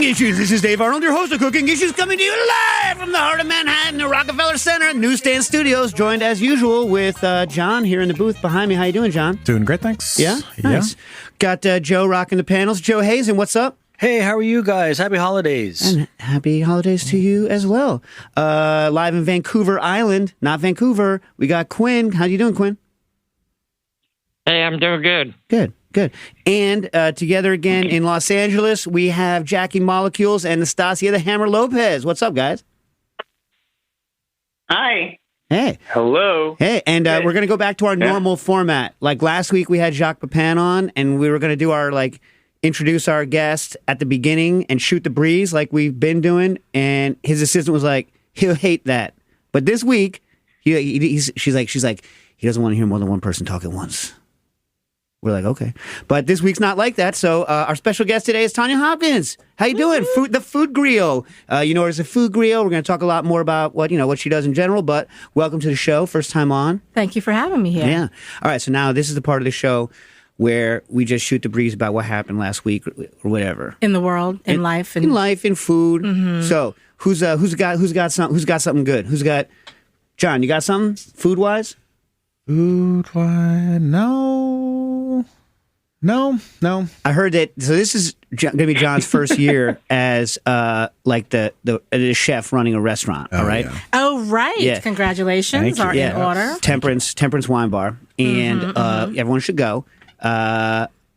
Issues. This is Dave Arnold, your host of Cooking Issues, coming to you live from the heart of Manhattan, the Rockefeller Center, Newsstand Studios, joined as usual with John here in the booth behind me. How you doing, John? Doing great, thanks. Yeah? Nice. Got Joe rocking the panels. Joe Hazen, what's up? Hey, how are you guys? Happy holidays. And happy holidays to you as well. Live in Vancouver Island, not Vancouver, we got Quinn. How you doing, Quinn? Hey, I'm doing good. Good. And together again in Los Angeles, we have Jackie Molecules and Nastasia the Hammer Lopez. What's up, guys? Hi. Hey. Hello. Hey, and we're going to go back to our normal format. Like last week, we had Jacques Pepin on, and we were going to do our, introduce our guest at the beginning and shoot the breeze like we've been doing, and his assistant was like, he'll hate that. But this week, she's like, he doesn't want to hear more than one person talk at once. We're like, okay. But this week's not like that, so our special guest today is Tonya Hopkins. How you doing? The food griot. You know her as a food griot. We're going to talk a lot more about what she does in general, but welcome to the show. First time on. Thank you for having me here. Yeah. All right, so now this is the part of the show where we just shoot the breeze about what happened last week or whatever. In the world, in life. In life, in food. Mm-hmm. So who's got something good? John, you got something food-wise? Food-wise? No. I heard that. So this is going to be John's first year as the chef running a restaurant. All right. Yeah. Oh, right. Yeah. Congratulations are in order. Temperance Wine Bar, and everyone should go.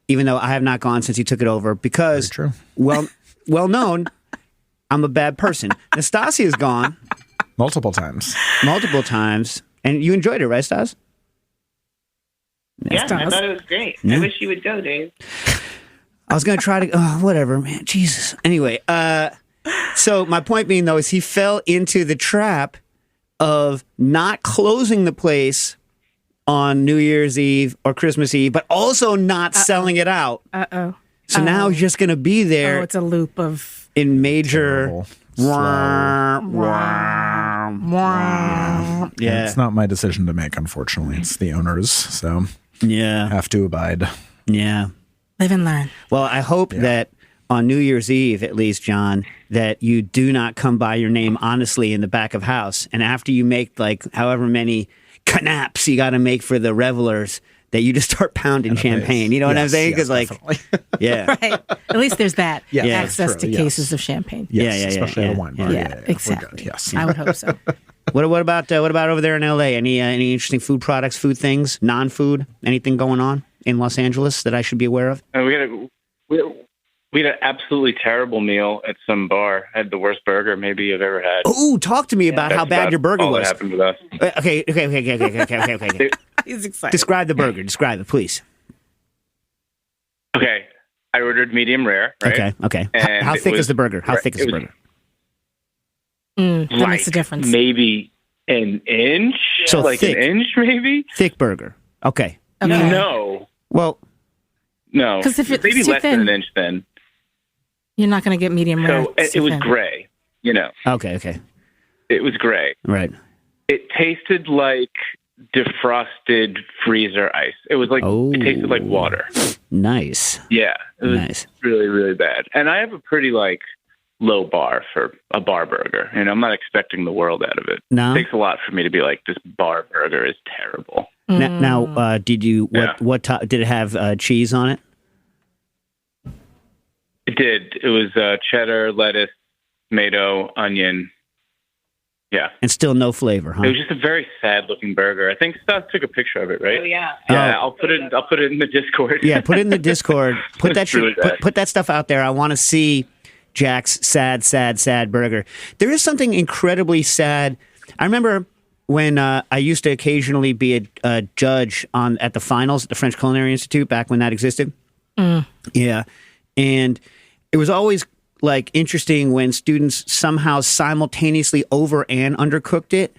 Even though I have not gone since he took it over because, well known, I'm a bad person. Nastasia's gone Multiple times, and you enjoyed it, right, Stas? Yeah, I thought it was great. Yeah. I wish you would go, Dave. I was going to try to... Oh, whatever, man. Jesus. Anyway, so my point being, though, is he fell into the trap of not closing the place on New Year's Eve or Christmas Eve, but also not selling it out. Uh-oh. So now he's just going to be there. Oh, it's a loop of... In major... Terrible. Yeah. It's not my decision to make, unfortunately. It's the owners, so have to abide. Yeah. Live and learn. Well, I hope that on New Year's Eve, at least, John, that you do not come by your name honestly in the back of house. And after you make however many canaps you got to make for the revelers, that you just start pounding champagne. You know what I'm saying? Because yeah. Right. At least there's that. Yeah, access to cases of champagne. Yes, Yeah. especially at a wine bar. Yeah, exactly. We're good, yes. I would hope so. What about over there in LA? Any interesting food products, food things, non-food, anything going on in Los Angeles that I should be aware of? We had an absolutely terrible meal at some bar. I had the worst burger maybe you've ever had. Oh, talk to me about how bad your burger all was. That happened with us. Okay. He's excited. Describe the burger. Describe it, please. Okay, I ordered medium rare. Right? Okay. And How thick is the burger? How thick is the burger? That makes a difference. Maybe an inch. So thick. An inch, maybe. Thick burger. Okay. No. Well, no. 'Cause if it's maybe too less thin, than an inch, then. You're not going to get medium rare. So it was gray. okay. It was gray. Right. It tasted like defrosted freezer ice. It was it tasted like water. Nice. Yeah, it was Nice. really, really bad. And I have a pretty low bar for a bar burger, and I'm not expecting the world out of it. No? It takes a lot for me to be like, this bar burger is terrible. Now, did you did it have cheese on it? It did. It was cheddar, lettuce, tomato, onion. Yeah. And still no flavor, huh? It was just a very sad-looking burger. I think Stas took a picture of it, right? Oh, yeah. Yeah, I'll put it in the Discord. Yeah, put it in the Discord. Put that really put that stuff out there. I want to see Jack's sad burger. There is something incredibly sad. I remember when I used to occasionally be a judge at the finals at the French Culinary Institute back when that existed. Yeah, and it was always interesting when students somehow simultaneously over and undercooked it.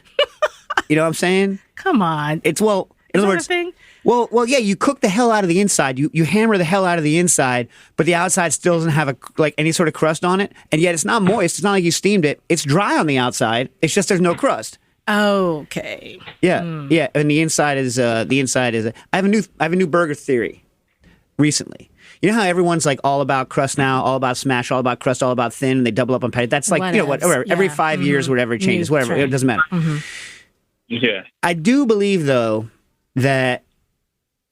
You know what I'm saying? Come on. In other words, thing? Well, yeah, you cook the hell out of the inside. You hammer the hell out of the inside, but the outside still doesn't have any sort of crust on it, and yet it's not moist. It's not like you steamed it. It's dry on the outside. It's just there's no crust. Okay. Yeah, yeah, and the inside is I have a new burger theory recently. You know how everyone's like all about crust now, all about smash, all about crust, all about thin, and they double up on patty. That's like whatever. Every 5 years, whatever it changes, whatever. It doesn't matter. Yeah. I do believe though that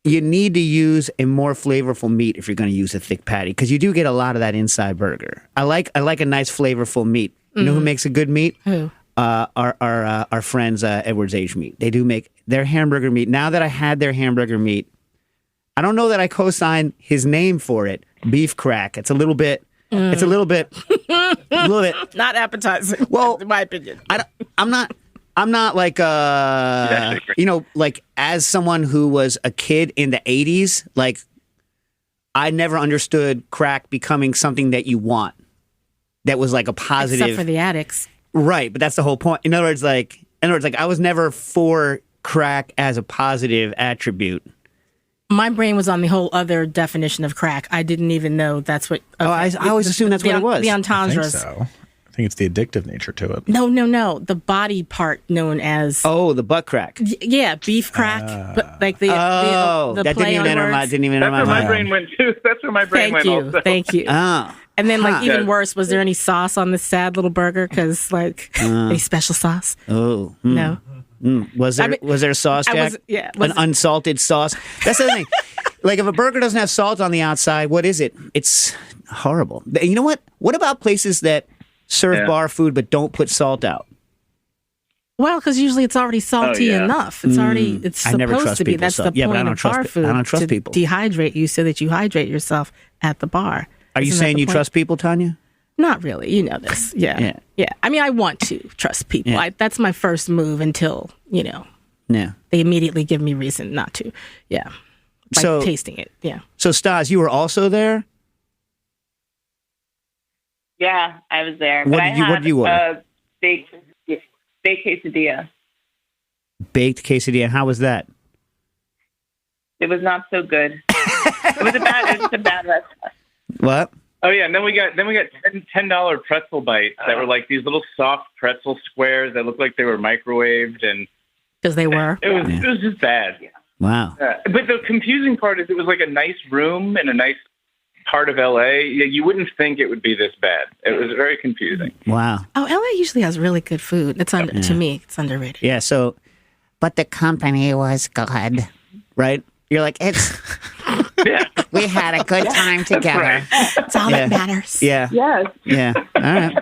you need to use a more flavorful meat if you're going to use a thick patty, because you do get a lot of that inside burger. I like a nice flavorful meat. You know who makes a good meat? Who? Our friends Edwards Age Meat. They do make their hamburger meat. Now that I had their hamburger meat, I don't know that I co-sign his name for it. Beef crack. It's a little bit. It's a little bit. Not appetizing. Well, in my opinion. I'm not like like as someone who was a kid in the 80s, like I never understood crack becoming something that you want. That was like a positive. Except for the addicts. Right, but that's the whole point. In other words, like I was never for crack as a positive attribute. My brain was on the whole other definition of crack. I didn't even know that's what. Okay. I always assumed that's what it was. The I think entendres. so. I think it's the addictive nature to it. No. The body part known as. Oh, the butt crack. Yeah, beef crack. But like the that play didn't even on enter words. my. Didn't even enter That's my where my mind. brain went too. That's where my brain went also. Thank you. Oh. And then, like, even Yeah. worse, was there any sauce on this sad little burger? Because, like, any special sauce? Oh. No. Was there sauce, Jack? An unsalted sauce. That's the thing. Like, if a burger doesn't have salt on the outside, what is it? It's horrible. You know what? What about places that serve bar food but don't put salt out? Well, because usually it's already salty enough. It's already, it's I never supposed trust to be. people, That's so- the yeah, but I point don't of trust bar pe- food. I don't trust to people. dehydrate you so that you hydrate yourself at the bar. Are you Isn't that saying the you point? trust people, Tanya? Not really. You know this. Yeah. I mean, I want to trust people. Yeah. That's my first move until, Yeah. they immediately give me reason not to. Yeah. Like So- tasting it. Yeah. So, Stas, you were also there? Yeah, I was there. What but did you- what did you order? a baked quesadilla. Baked quesadilla. How was that? It was not so good. It was just a bad restaurant. What? Oh yeah, and then we got $10 pretzel bites that were like these little soft pretzel squares that looked like they were microwaved, and Because they were. it was just bad. Wow. But the confusing part is it was like a nice room in a nice part of LA. You wouldn't think it would be this bad. It was very confusing. Wow. Oh, LA usually has really good food. It's to me, it's underrated. Yeah, so, but the company was good, right? You're like, Yeah. we had a good time together. right. It's all that matters. Yeah. Yes. Yeah. All right.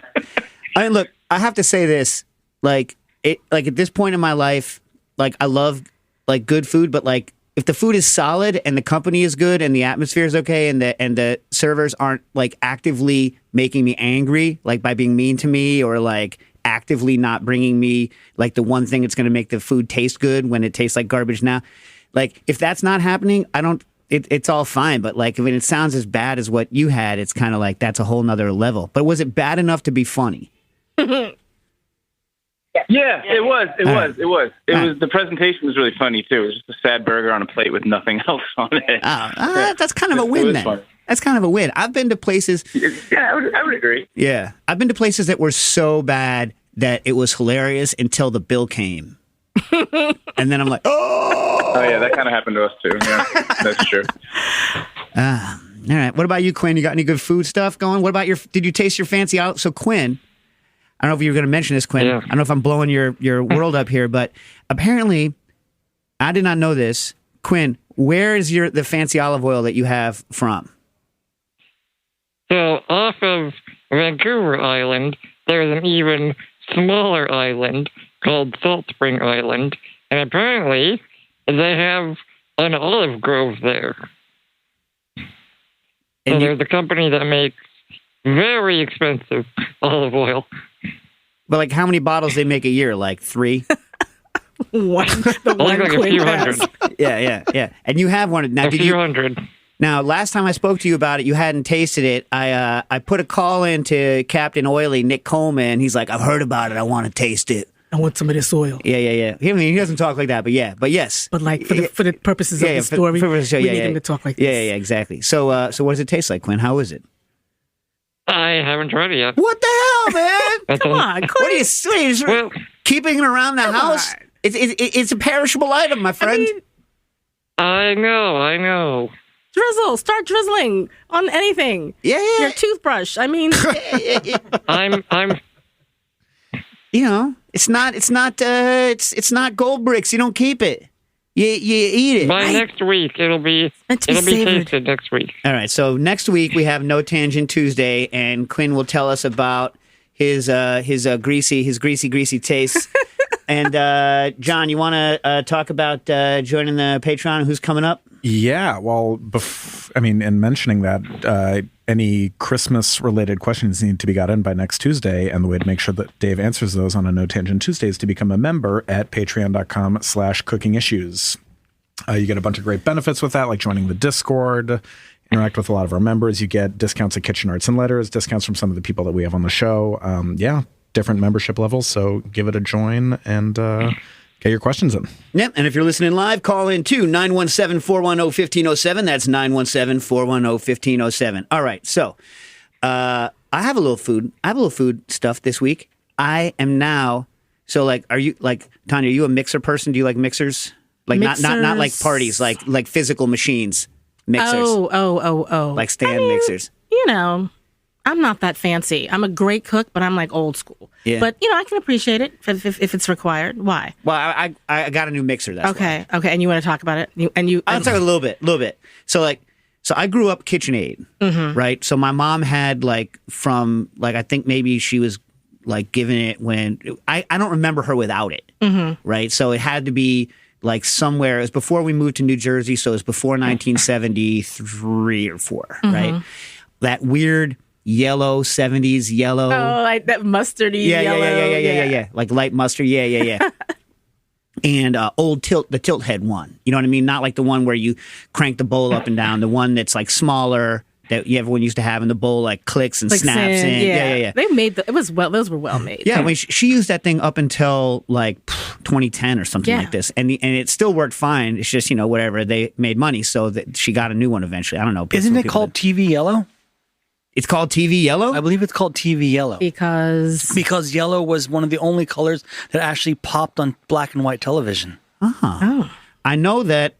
I mean, look, I have to say this, like at this point in my life, like I love like good food, but like if the food is solid and the company is good and the atmosphere is okay and the servers aren't like actively making me angry, like by being mean to me or like actively not bringing me like the one thing that's going to make the food taste good when it tastes like garbage now. Like if that's not happening, it's all fine. But like, when it sounds as bad as what you had, it's kind of like, that's a whole nother level. But was it bad enough to be funny? Yeah, it was. It All was. It was. It was. The presentation was really funny too. It was just a sad burger on a plate with nothing else on it. That's kind of a It win was then. fun. That's kind of a win. I've been to places. Yeah, I would agree. Yeah. I've been to places that were so bad that it was hilarious until the bill came. And then I'm like, oh. Oh yeah, that kind of happened to us too. Yeah, that's true. All right. What about you, Quinn? You got any good food stuff going? What about did you taste your fancy out? So Quinn, I don't know if you were going to mention this, Quinn. Yeah. I don't know if I'm blowing your world up here, but apparently, I did not know this. Quinn, where is the fancy olive oil that you have from? So off of Vancouver Island, there's an even smaller island called Salt Spring Island, and apparently they have an olive grove there. So And there's a company that makes very expensive olive oil. But like, how many bottles they make a year? Like 3? One, the Only one like a Quinn few has. hundred. Yeah. And you have one now. A few hundred. Now, last time I spoke to you about it, you hadn't tasted it. I put a call in to Captain Oily, Nick Coleman. He's like, I've heard about it. I want to taste it. I want some of this oil. Yeah. He doesn't talk like that, but yeah. But yes. But like for the purposes of the for- story, for the show, we need him to talk like this. Yeah, exactly. So what does it taste like, Quinn? How is it? I haven't tried it yet. What the hell, man? That's Come all- on, What Quinn. are you Well, keeping it around the house? It's a perishable item, my friend. mean, I know. Drizzle. Start drizzling on anything. Yeah. Your toothbrush. I mean, I'm You know, it's not gold bricks. You don't keep it. You eat it. by next week. It'll be Meant to be savored. tasted next week. All right. So next week we have No Tangent Tuesday, and Quinn will tell us about his greasy tastes. And John, you want to talk about joining the Patreon? Who's coming up? Yeah, well, in mentioning that, any Christmas-related questions need to be got in by next Tuesday, and the way to make sure that Dave answers those on a No Tangent Tuesday is to become a member at patreon.com/cookingissues. You get a bunch of great benefits with that, like joining the Discord, interact with a lot of our members. You get discounts at Kitchen Arts and Letters, discounts from some of the people that we have on the show. Different membership levels, so give it a join and get your questions in. Yep, and if you're listening live, call in too, 917-410-1507. That's 917-410-1507. All right, so I have a little food. Stuff this week. I am now, so like, are you, like, Tonya, are you a mixer person? Do you like mixers? Like not like parties, like physical machines, mixers. Oh. Like stand mixers. You know, I'm not that fancy. I'm a great cook, but I'm like old school. Yeah. But, I can appreciate it if it's required. Why? Well, I got a new mixer. That's okay. why. Okay. And you want to talk about it? I'll talk a little bit. So I grew up KitchenAid, right? So my mom had I think maybe she was like giving it when I don't remember her without it, right? So it had to be like somewhere. It was before we moved to New Jersey, so it was before 1973 or 4, right? That weird yellow 70s yellow. Oh, like that mustardy yellow. Yeah. Like light mustard. Yeah. And the tilt head one. You know what I mean? Not like the one where you crank the bowl up and down. The one that's like smaller that everyone used to have in the bowl, like clicks and snaps in. Yeah. They made those were well made. Yeah, I mean, she used that thing up until like 2010 or something like this, and it still worked fine. It's just whatever, they made money, so that she got a new one eventually. I don't know. Isn't it called TV Yellow? It's called TV Yellow? I believe it's called TV Yellow. Because yellow was one of the only colors that actually popped on black and white television. Oh. I know that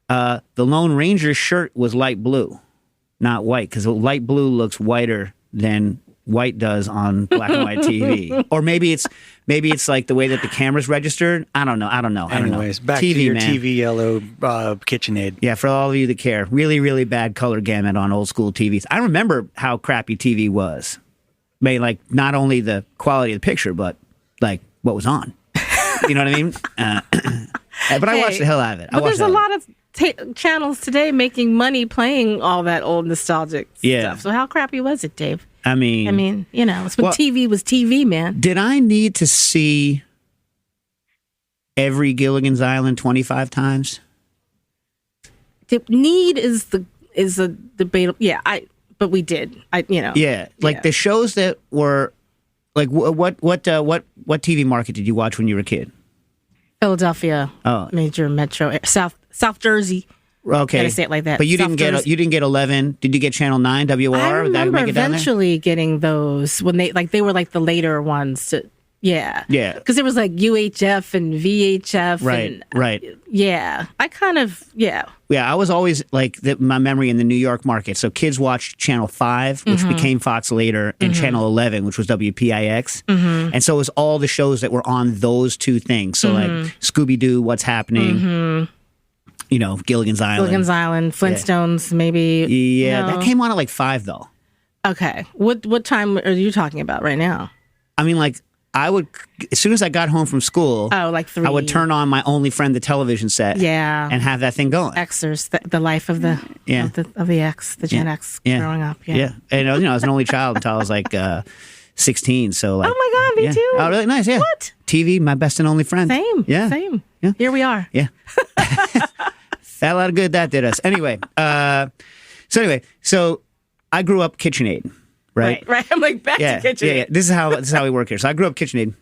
the Lone Ranger shirt was light blue, not white, because light blue looks whiter than white does on black and white TV. Or maybe it's like the way that the camera's registered. I don't know. Anyways, back TV, to your man. TV Yellow KitchenAid. Yeah, for all of you that care. Really, really bad color gamut on old school TVs. I remember how crappy TV was. I mean, like, not only the quality of the picture, but like what was on. You know what I mean? But I watched the hell out of it. But there's a lot of channels today making money playing all that old nostalgic stuff. So how crappy was it, Dave? I mean, it's when TV was TV, man. Did I need to see every Gilligan's Island 25 times? The need is a debate. Yeah, but we did. Yeah, like the shows that were like what TV market did you watch when you were a kid? Philadelphia, major metro, South Jersey. Okay, gotta say it like that. But you didn't get 11. Did you get Channel 9 WR? I remember eventually getting those when they were like the later ones. Yeah. Because there was like UHF and VHF. Right. Yeah, I kind of Yeah, I was always like my memory in the New York market. So kids watched Channel 5, which became Fox later, and Channel 11, which was WPIX. And so it was all the shows that were on those two things. So like Scooby-Doo, What's Happening. Gilligan's Island. Flintstones, maybe. Yeah, that came on at like 5 though. Okay. What time are you talking about right now? I mean, like, I would, as soon as I got home from school, like 3. I would turn on my Only Friend, the television set, and have that thing going. Xers, the life of the of the X, the Gen X growing up. Yeah. And I was an only child until I was like 16. So like, oh my God, me too. Oh, really nice. Yeah. What? TV, my best and only friend. Same. Yeah. Same. Yeah. Here we are. Yeah. Fat lot of good that did us. Anyway, so I grew up KitchenAid. Right. I'm like back to KitchenAid. Yeah. This is how we work here. So I grew up KitchenAid,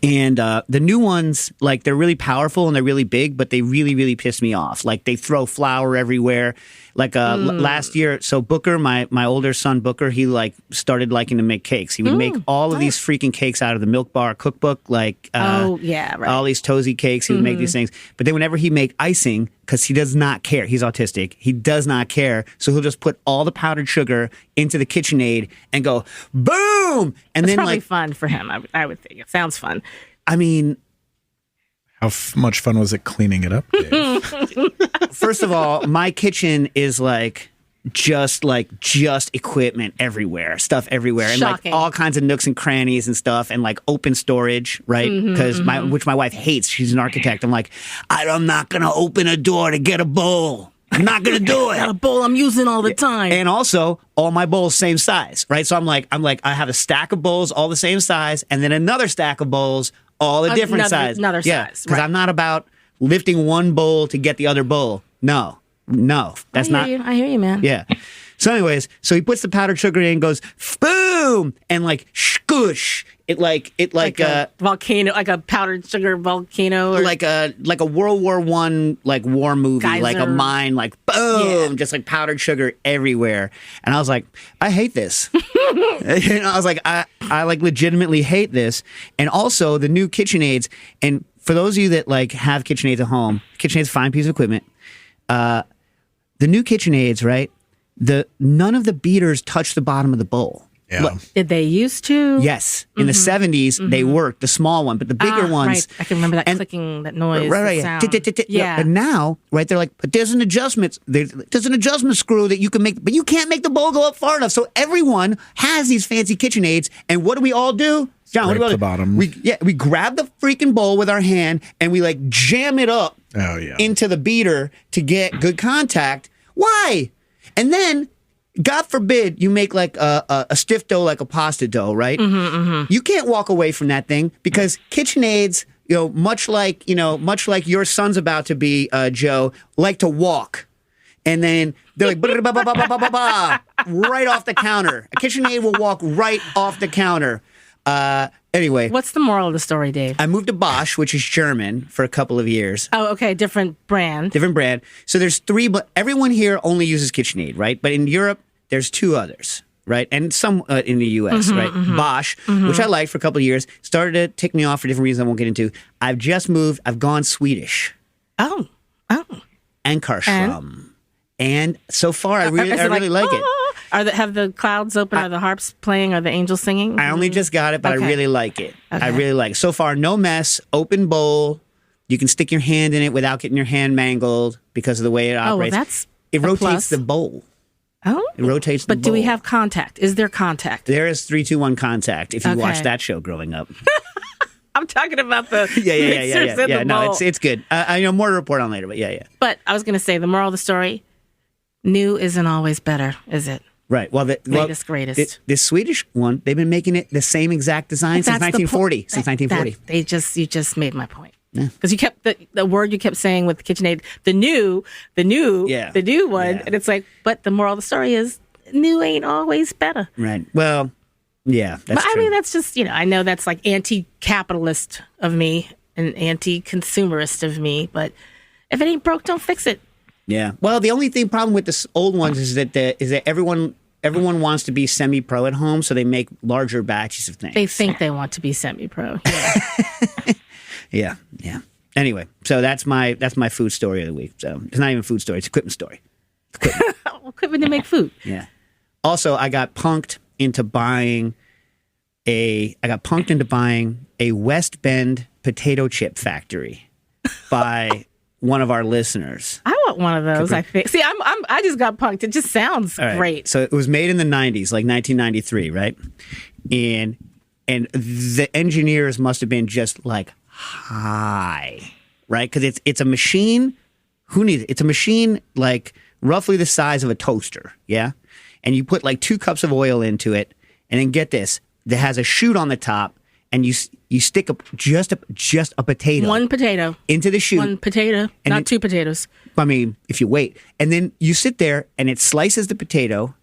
and the new ones, like, they're really powerful and they're really big, but they really, really piss me off. Like, they throw flour everywhere. Like last year, so Booker, my older son Booker, he like started liking to make cakes. He would make all of these freaking cakes out of the Milk Bar cookbook, like all these Tozy cakes. He would make these things, but then whenever he make icing, because he does not care. He's autistic. He does not care. So he'll just put all the powdered sugar into the KitchenAid and go boom. And It's then probably like fun for him. I would think it sounds fun. I mean, How much fun was it cleaning it up, Dave? first of all, my kitchen is like just equipment everywhere, stuff everywhere, and Shocking. like all kinds of nooks and crannies and stuff, and like open storage, right? Because which my wife hates. She's an architect. I'm like, I'm not gonna open a door to get a bowl. I'm not gonna do it. Got a bowl I'm using all the time. And also, all my bowls same size, right? So I'm like, I have a stack of bowls all the same size, and then another stack of bowls all a different size. Another yeah, size, because right. I'm not about lifting one bowl to get the other bowl. No, that's not. I hear you, man. Yeah. So, anyways, so he puts the powdered sugar in, goes boom, and like squish. It like a volcano, like a powdered sugar volcano, or like a World War I like war movie, Geyser. like a mine, like boom, Yeah. just like powdered sugar everywhere. And I was like, I hate this. And I was like, I like legitimately hate this. And also the new KitchenAids. And for those of you that like have KitchenAids at home, KitchenAid's a fine piece of equipment. The new KitchenAids, right? None of the beaters touch the bottom of the bowl. Yeah. did they used to? Yes, in the 70s they worked, the small one, but the bigger ones. Right. I can remember that and- clicking, that noise, Right, the yeah. sound. Yeah. And now, right, they're like, but there's an adjustment screw that you can make, but you can't make the bowl go up far enough. So everyone has these fancy KitchenAids, and what do we all do? John, what do we all Scrape do? the bottom. We grab the freaking bowl with our hand and we like jam it up Oh, yeah. into the beater to get good contact. Why? And then, God forbid, you make like a stiff dough, like a pasta dough, right? You can't walk away from that thing because KitchenAids, much like your son's about to be, Joe, like to walk. And then they're like, right off the counter. A KitchenAid will walk right off the counter. Anyway, What's the moral of the story, Dave? I moved to Bosch, which is German, for a couple of years. Oh, okay, different brand. Different brand. So there's three, but everyone here only uses KitchenAid, right? But in Europe, there's two others, right? And some in the US, right? Bosch, which I liked for a couple of years, started to tick me off for different reasons I won't get into. I've just moved. I've gone Swedish. Oh. And Karlstrom. And so far, I really like it. Have the clouds open? Are the harps playing? Are the angels singing? I only just got it, but Okay. I really like it. Okay. I really like it. So far, no mess, open bowl. You can stick your hand in it without getting your hand mangled because of the way it operates. that's it a rotates plus. the bowl. Oh. It rotates the But bowl. do we have contact? Is there contact? There is 3-2-1 contact if you Okay. watched that show growing up. I'm talking about the Yeah. mixers in the No, bowl. it's good. I know more to report on later, but yeah. But I was going to say, the moral of the story, new isn't always better, is it? Right. Well, Latest, greatest. The Swedish one, they've been making it the same exact design since That's the 1940. po- Since that- 1940. You just made my point. Because you kept the word you kept saying with KitchenAid, the new one, Yeah. and it's like, but the moral of the story is, new ain't always better. Right. Well, yeah, that's But I true. mean, that's just, I know that's like anti-capitalist of me and anti-consumerist of me, but if it ain't broke, don't fix it. Yeah. Well, the only problem with the old ones is that everyone wants to be semi-pro at home, so they make larger batches of things. They think they want to be semi-pro. Yeah. Yeah. Anyway, so that's my food story of the week. So it's not even a food story; it's equipment story. Equipment to make food. Yeah. Also, I got punked into buying a West Bend potato chip factory by one of our listeners. I want one of those. I think. See, I just got punked. It just sounds All right. great. So it was made in the 90s, like 1993, right? And the engineers must have been just like high, right? Because it's a machine. Who needs it? It's a machine like roughly the size of a toaster, yeah? And you put like 2 cups of oil into it, and then get this, that has a chute on the top, and you stick just a potato. One potato. Into the chute. One potato, not it- 2 potatoes. I mean, if you wait. And then you sit there and it slices the potato,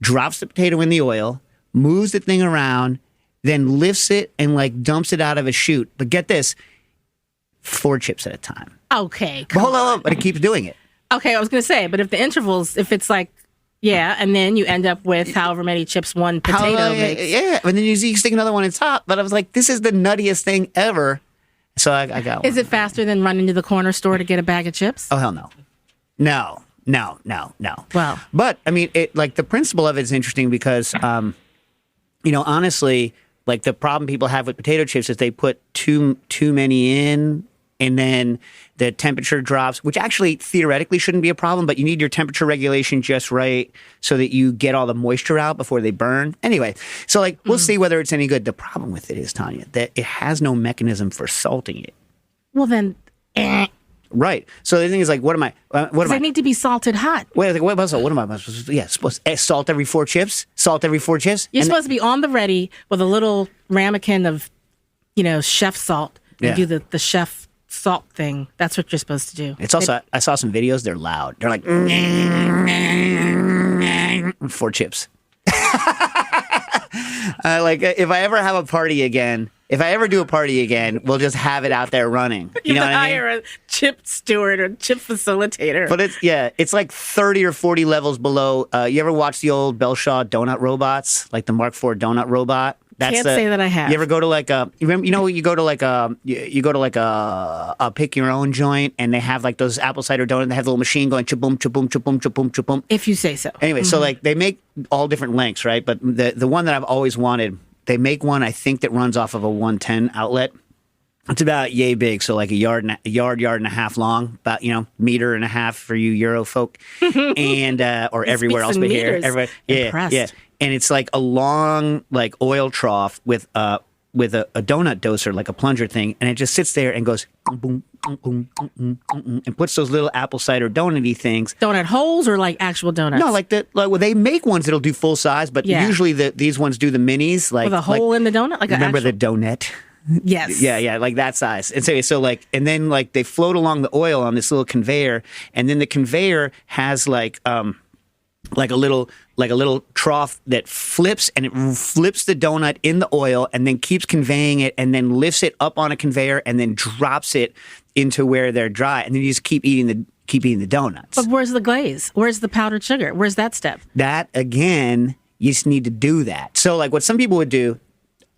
drops the potato in the oil, moves the thing around, then lifts it and like dumps it out of a chute. But get this, 4 chips at a time. Okay. But hold on, but it keeps doing it. Okay, I was going to say, but if the intervals, if it's like, and then you end up with however many chips one potato makes. Yeah, and then you stick another one on top. But I was like, this is the nuttiest thing ever. So I got one. Is it faster than running to the corner store to get a bag of chips? Oh, hell no. No. Well, but I mean, the principle of it is interesting because, honestly, like the problem people have with potato chips is they put too many in, and then the temperature drops, which actually theoretically shouldn't be a problem, but you need your temperature regulation just right so that you get all the moisture out before they burn. Anyway, so we'll see whether it's any good. The problem with it is, Tonya, that it has no mechanism for salting it. well then, Right. So the thing is, what am I? they need to be salted hot. Wait, what am I supposed to? Yeah, supposed to salt every 4 chips. Salt every 4 chips. You're supposed to be on the ready with a little ramekin of, chef salt and do the chef salt thing. That's what you're supposed to do. It's also, I saw some videos. They're loud. They're like 4 chips. If I ever have a party again. If I ever do a party again, we'll just have it out there running. You know what I mean? Hire a chip steward or chip facilitator. But it's like 30 or 40 levels below. You ever watch the old Belshaw donut robots, like the Mark IV donut robot? Can't say that I have. You ever go to you go to a pick your own joint and they have like those apple cider donuts. They have the little machine going cha-boom, cha-boom, cha-boom, cha-boom, cha-boom. If you say so. Anyway, so they make all different lengths, right? But the one that I've always wanted. They make one, I think, that runs off of a 110 outlet. It's about yay big, so like a yard and a half long, about meter and a half for you Euro folk, and or everywhere else but here. Yeah. And it's like a long oil trough with a donut doser, like a plunger thing, and it just sits there and goes boom, boom, boom, boom, boom, boom, and puts those little apple cider donut-y things. Donut holes or like actual donuts? No, they make ones that'll do full size, but usually these ones do the minis, with a hole in the donut, remember the donut? Yes. Yeah, like that size. And and then they float along the oil on this little conveyor, and then the conveyor has a little trough that flips, and it flips the donut in the oil and then keeps conveying it and then lifts it up on a conveyor and then drops it into where they're dry. And then you just keep eating the donuts. But where's the glaze? Where's the powdered sugar? Where's that step? That, again, you just need to do that. So what some people would do,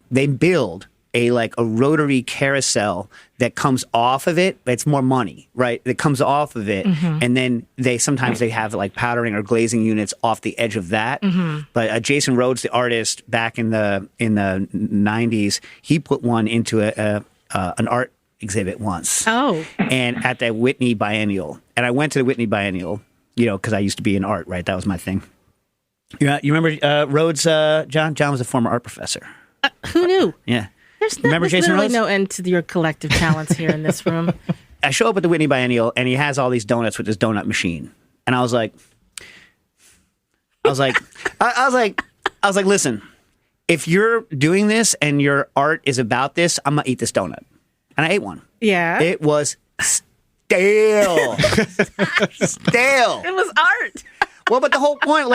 they build a rotary carousel that comes off of it. It's more money, right? That comes off of it, and then they have powdering or glazing units off the edge of that. But Jason Rhodes, the artist, back in the 90s, he put one into an art exhibit once. Oh, and at the Whitney Biennial, and I went to the Whitney Biennial, because I used to be in art, right? That was my thing. You remember Rhodes? John was a former art professor. Who knew? Yeah. There's Jason literally Rhodes? no end to your collective talents here in this room. I show up at the Whitney Biennial, and he has all these donuts with this donut machine, and I was like, listen, if you're doing this and your art is about this, I'm gonna eat this donut, and I ate one. Yeah, it was stale. Stale. It was art. Well, but the whole point,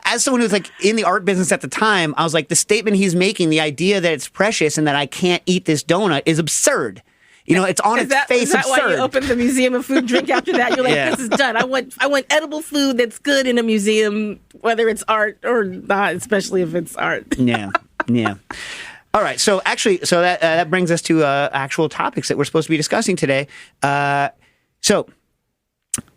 as someone who's in the art business at the time, I was like, the statement he's making, the idea that it's precious and that I can't eat this donut is absurd. It's on its face absurd. Is that absurd. why you opened the Museum of Food and Drink after that? You're like, This is done. I want edible food that's good in a museum, whether it's art or not, especially if it's art. Yeah. All right. So that brings us to actual topics that we're supposed to be discussing today. So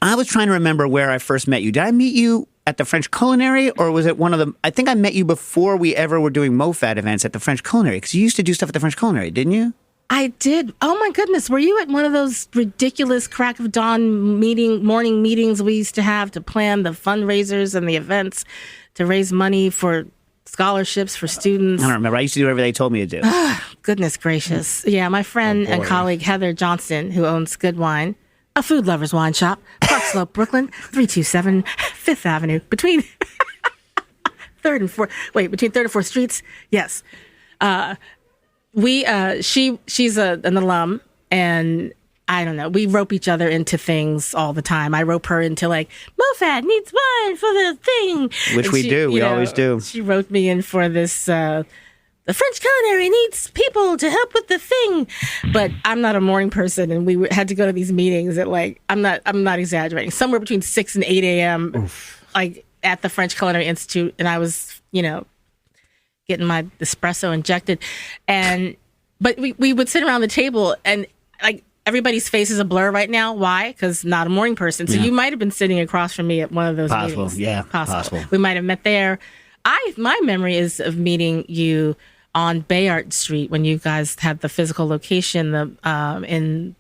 I was trying to remember where I first met you. Did I meet you at the French Culinary, or was it one of the? I think I met you before we ever were doing MoFad events at the French Culinary, because you used to do stuff at the French Culinary, didn't you? I did. Oh my goodness. Were you at one of those ridiculous crack of dawn morning meetings we used to have to plan the fundraisers and the events to raise money for scholarships for students? I don't remember. I used to do whatever they told me to do. Goodness gracious. Yeah, my friend and colleague Heather Johnston, who owns Good Wine, a food lover's wine shop, Park Slope, Brooklyn, 327 5th Avenue, between 3rd and 4th Streets. Yes. She's an alum, and I don't know, we rope each other into things all the time. I rope her into MoFad needs wine for the thing. Which we do. We always do. She roped me in for this, the French Culinary needs people to help with the thing. But I'm not a morning person, and we had to go to these meetings at I'm not exaggerating, somewhere between 6 and 8 a.m. At the French Culinary Institute, and I was, getting my espresso injected, but we would sit around the table, and everybody's face is a blur right now. Why? Because not a morning person. So you might have been sitting across from me at one of those meetings. Yeah, possible. We might have met there. My memory is of meeting you on Bayard Street when you guys had the physical location in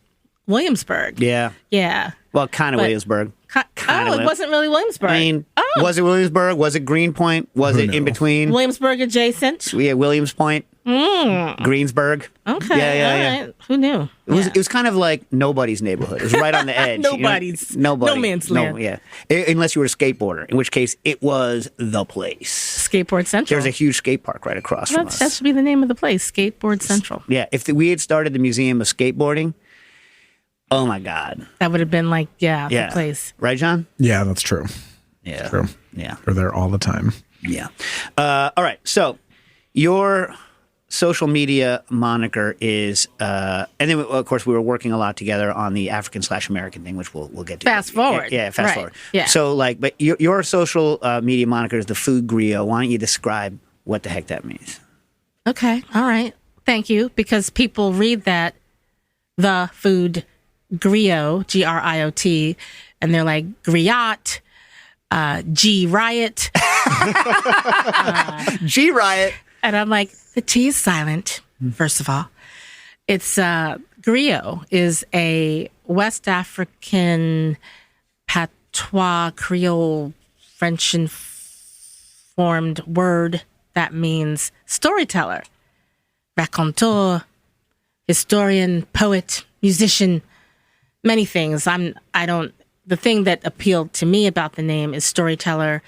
Williamsburg. Yeah. Yeah. Well, kind of Williamsburg. It wasn't really Williamsburg. I mean, was it Williamsburg? Was it Greenpoint? Was it in between? Williamsburg adjacent. Yeah, Williams Point. Greensburg. Okay. Yeah. Right. Who knew? It was kind of like nobody's neighborhood. It was right on the edge. Nobody's. Nobody. No man's land. Yeah. Unless you were a skateboarder, in which case it was the place. Skateboard Central. There's a huge skate park right across from us. That should be the name of the place, Skateboard Central. Yeah. If we had started the Museum of Skateboarding, oh my God. That would have been like, the place. Right, John? Yeah, that's true. Yeah. True. Yeah. We're there all the time. Yeah. All right. So your social media moniker is, and then of course we were working a lot together on the African/American thing, which we'll get to. Fast forward. Yeah, fast forward. Yeah. So but your social media moniker is the food griot. Why don't you describe what the heck that means? Okay. All right. Thank you. Because people read that the food griot, Griot, and they're like griot, G riot. G riot. And I'm like, the T is silent, first of all. It's griot is a West African patois Creole French informed word that means storyteller, raconteur, historian, poet, musician, many things. The thing that appealed to me about the name is storyteller,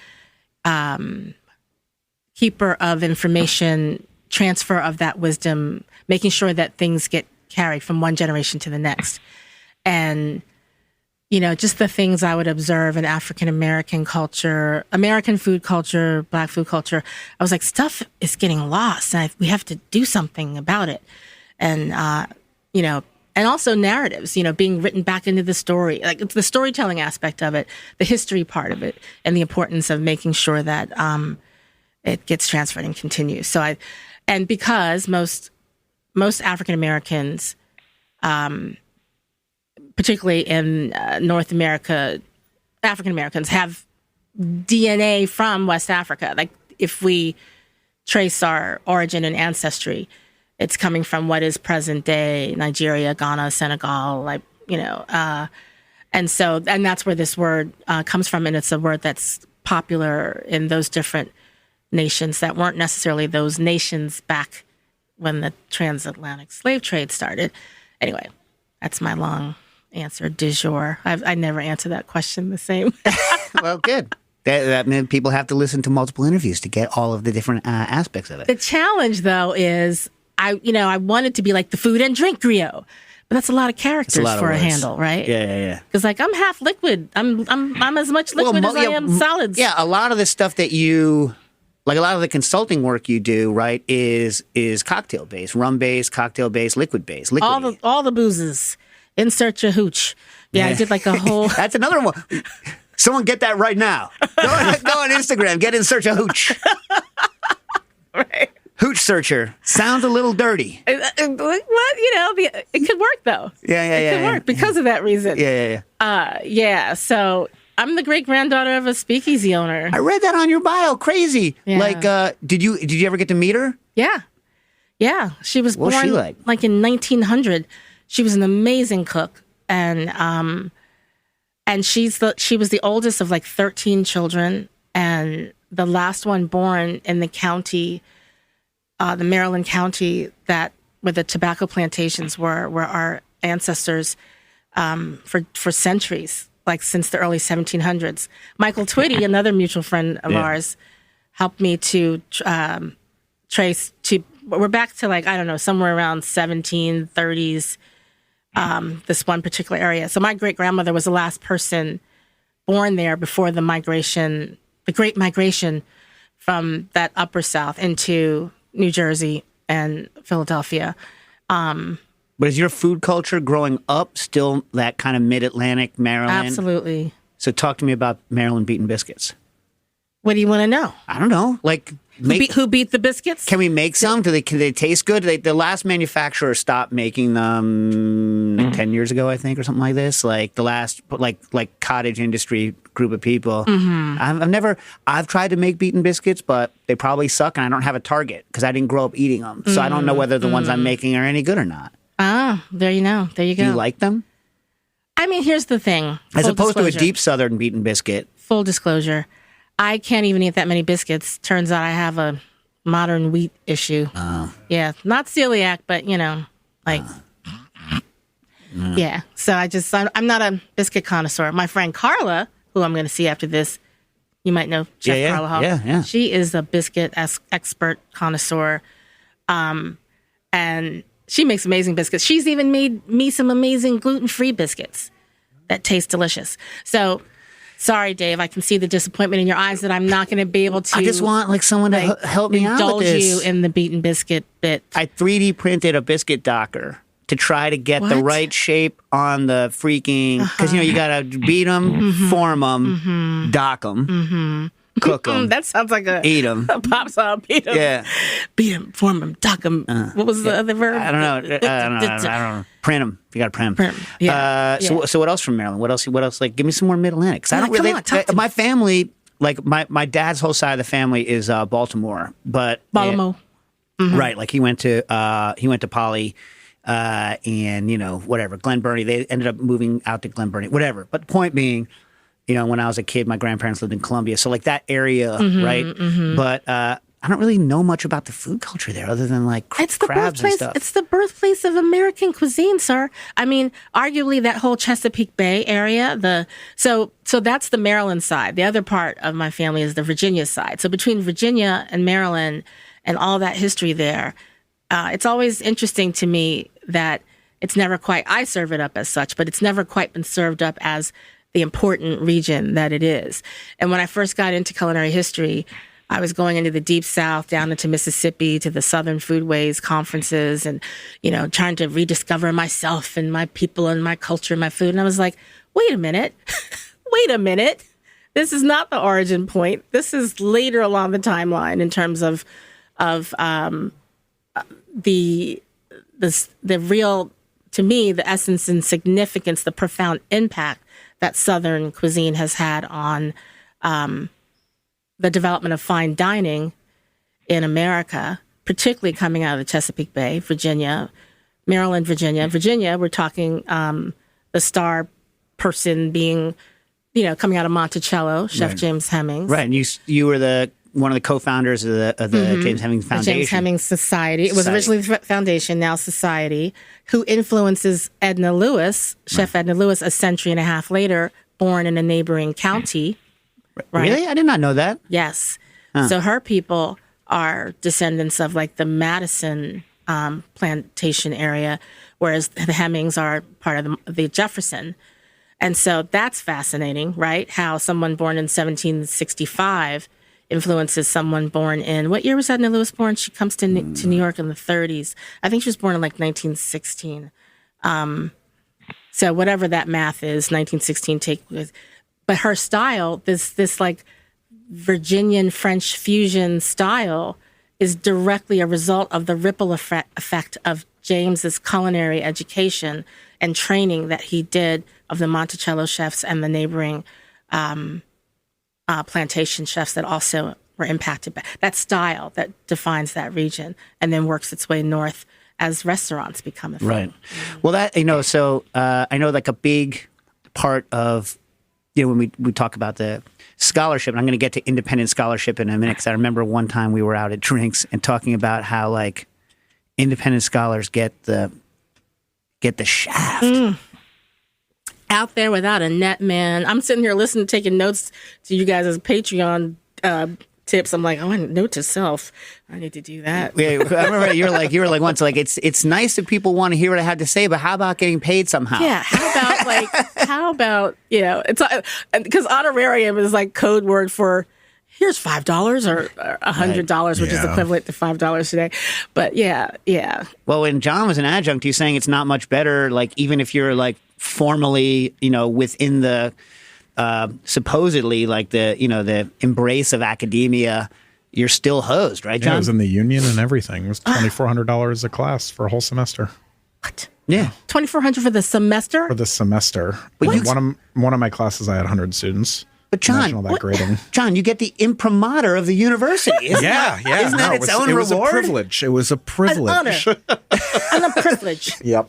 keeper of information, transfer of that wisdom, making sure that things get carried from one generation to the next. And, just the things I would observe in African American culture, American food culture, Black food culture. I was like, stuff is getting lost and we have to do something about it. And, and also narratives, being written back into the story, like it's the storytelling aspect of it, the history part of it, and the importance of making sure that it gets transferred and continues. And because most African Americans, particularly in North America, African Americans have DNA from West Africa. Like if we trace our origin and ancestry, it's coming from what is present day Nigeria, Ghana, Senegal, and that's where this word comes from, and it's a word that's popular in those different nations that weren't necessarily those nations back when the transatlantic slave trade started. Anyway, that's my long answer du jour. I never answer that question the same. Well, good. That means people have to listen to multiple interviews to get all of the different aspects of it. The challenge, though, is I wanted to be like the food and drink griot, but that's a lot of characters for a handle, right? Yeah. Because I'm half liquid. I'm as much liquid as I am solids. Yeah, a lot of the stuff that you. Like a lot of the consulting work you do, right, is cocktail based, rum based, cocktail based, liquid based, all the boozes. Insert your hooch. Yeah, I did like a whole. That's another one. Someone get that right now. Go on Instagram. Get in search of hooch. Right. Hooch searcher sounds a little dirty. What it could work though. Yeah. It could work because of that reason. Yeah. So I'm the great granddaughter of a speakeasy owner. I read that on your bio. Crazy. Yeah. Like, did you ever get to meet her? Yeah. She was born she like in 1900. She was an amazing cook, and she was the oldest of like 13 children, and the last one born in the county, the Maryland county where the tobacco plantations were our ancestors for centuries. Like since the early 1700s. Michael Twitty, another mutual friend of ours, helped me to trace to, we're back to like, I don't know, somewhere around 1730s, this one particular area. So my great-grandmother was the last person born there before the Great Migration from that upper South into New Jersey and Philadelphia. But is your food culture growing up still that kind of mid-Atlantic Maryland? Absolutely. So talk to me about Maryland beaten biscuits. What do you want to know? I don't know. Like Who beat the biscuits? Can we make some? Can they taste good? The last manufacturer stopped making them like 10 years ago, I think, or something like this. Like the last like cottage industry group of people. I've tried to make beaten biscuits, but they probably suck, and I don't have a target because I didn't grow up eating them. So I don't know whether the ones I'm making are any good or not. Ah, there you go. There you go. Do you like them? I mean, here's the thing. As opposed to a deep Southern beaten biscuit. Full disclosure. I can't even eat that many biscuits. Turns out I have a modern wheat issue. Yeah, not celiac, but yeah. So I'm not a biscuit connoisseur. My friend Carla, who I'm going to see after this, you might know Chef Carla Hall. Yeah. She is a biscuit expert connoisseur, and she makes amazing biscuits. She's even made me some amazing gluten-free biscuits that taste delicious. So. Sorry, Dave. I can see the disappointment in your eyes that I'm not going to be able to. I just want someone to help me out with this. Indulge you in the beaten biscuit bit. I 3D printed a biscuit docker to try to get the right shape on the freaking because you got to beat them, form them, dock them, cook them. That sounds like eat them. A pop song. Beat them. Yeah. Beat them, form them, dock them. What was the other verb? I don't know. Print them. You got to print them. Yeah. So what else from Maryland? What else? Like, give me some more Mid-Atlantic. 'Cause I don't really. My family, like my dad's whole side of the family is Baltimore, but Baltimore. Right. Like he went to Poly, and whatever Glen Burnie. They ended up moving out to Glen Burnie. Whatever. But the point being. When I was a kid, my grandparents lived in Columbia. So, like, that area, right? But I don't really know much about the food culture there other than, like, crabs and stuff. It's the birthplace of American cuisine, sir. I mean, arguably that whole Chesapeake Bay area. So that's the Maryland side. The other part of my family is the Virginia side. So between Virginia and Maryland and all that history there, it's always interesting to me that it's never quite, I serve it up as such, but it's never quite been served up as the important region that it is. And when I first got into culinary history, I was going into the Deep South, down into Mississippi, to the Southern Foodways conferences and, trying to rediscover myself and my people and my culture and my food. And I was like, wait a minute. This is not the origin point. This is later along the timeline in terms of the real, to me, the essence and significance, the profound impact that Southern cuisine has had on the development of fine dining in America, particularly coming out of the Chesapeake Bay, Virginia, Maryland, Virginia. Virginia, we're talking the star person being, coming out of Monticello, Chef James Hemings. Right, and you were one of the co-founders of the James Hemings Foundation. The James Hemings Society. It was originally the foundation, now Society, who influences Edna Lewis, Chef Edna Lewis, a century and a half later, born in a neighboring county. Right? Really? I did not know that. Yes. So her people are descendants of like the Madison plantation area, whereas the Hemings are part of the Jefferson. And so that's fascinating, right? How someone born in 1765 influences someone born in, what year was Edna Lewis born? She comes to New York in the 30s. I think she was born in like 1916. So whatever that math is, 1916 but her style, this like Virginian French fusion style, is directly a result of the ripple effect of James's culinary education and training that he did of the Monticello chefs and the neighboring plantation chefs that also were impacted by that style that defines that region and then works its way north as restaurants become a thing. Right. Well, so I know like a big part of, when we talk about the scholarship, and I'm going to get to independent scholarship in a minute, because I remember one time we were out at drinks and talking about how like independent scholars get the shaft. Out there without a net, man. I'm sitting here listening, taking notes to you guys as Patreon tips. I'm like, I note to self. I need to do that. Yeah, I remember you were like once, like it's nice that people want to hear what I have to say, but how about getting paid somehow? Yeah. How about it's because honorarium is like code word for here's $5 or $100, which is equivalent to $5 today. But yeah. Well, when John was an adjunct, he's saying it's not much better. Like even if you're like formally, within the supposedly like the embrace of academia, you're still hosed, right, Yeah, John? it was in the union and everything. It was $2,400 a class for a whole semester. What? Yeah. $2,400 for the semester? For the semester. But you- one of my classes, I had 100 students. But John, Imagine all that grading. John, you get the imprimatur of the Isn't Yeah. Isn't that its own it was a reward? privilege. It was a An privilege. honor. And a privilege. Yep.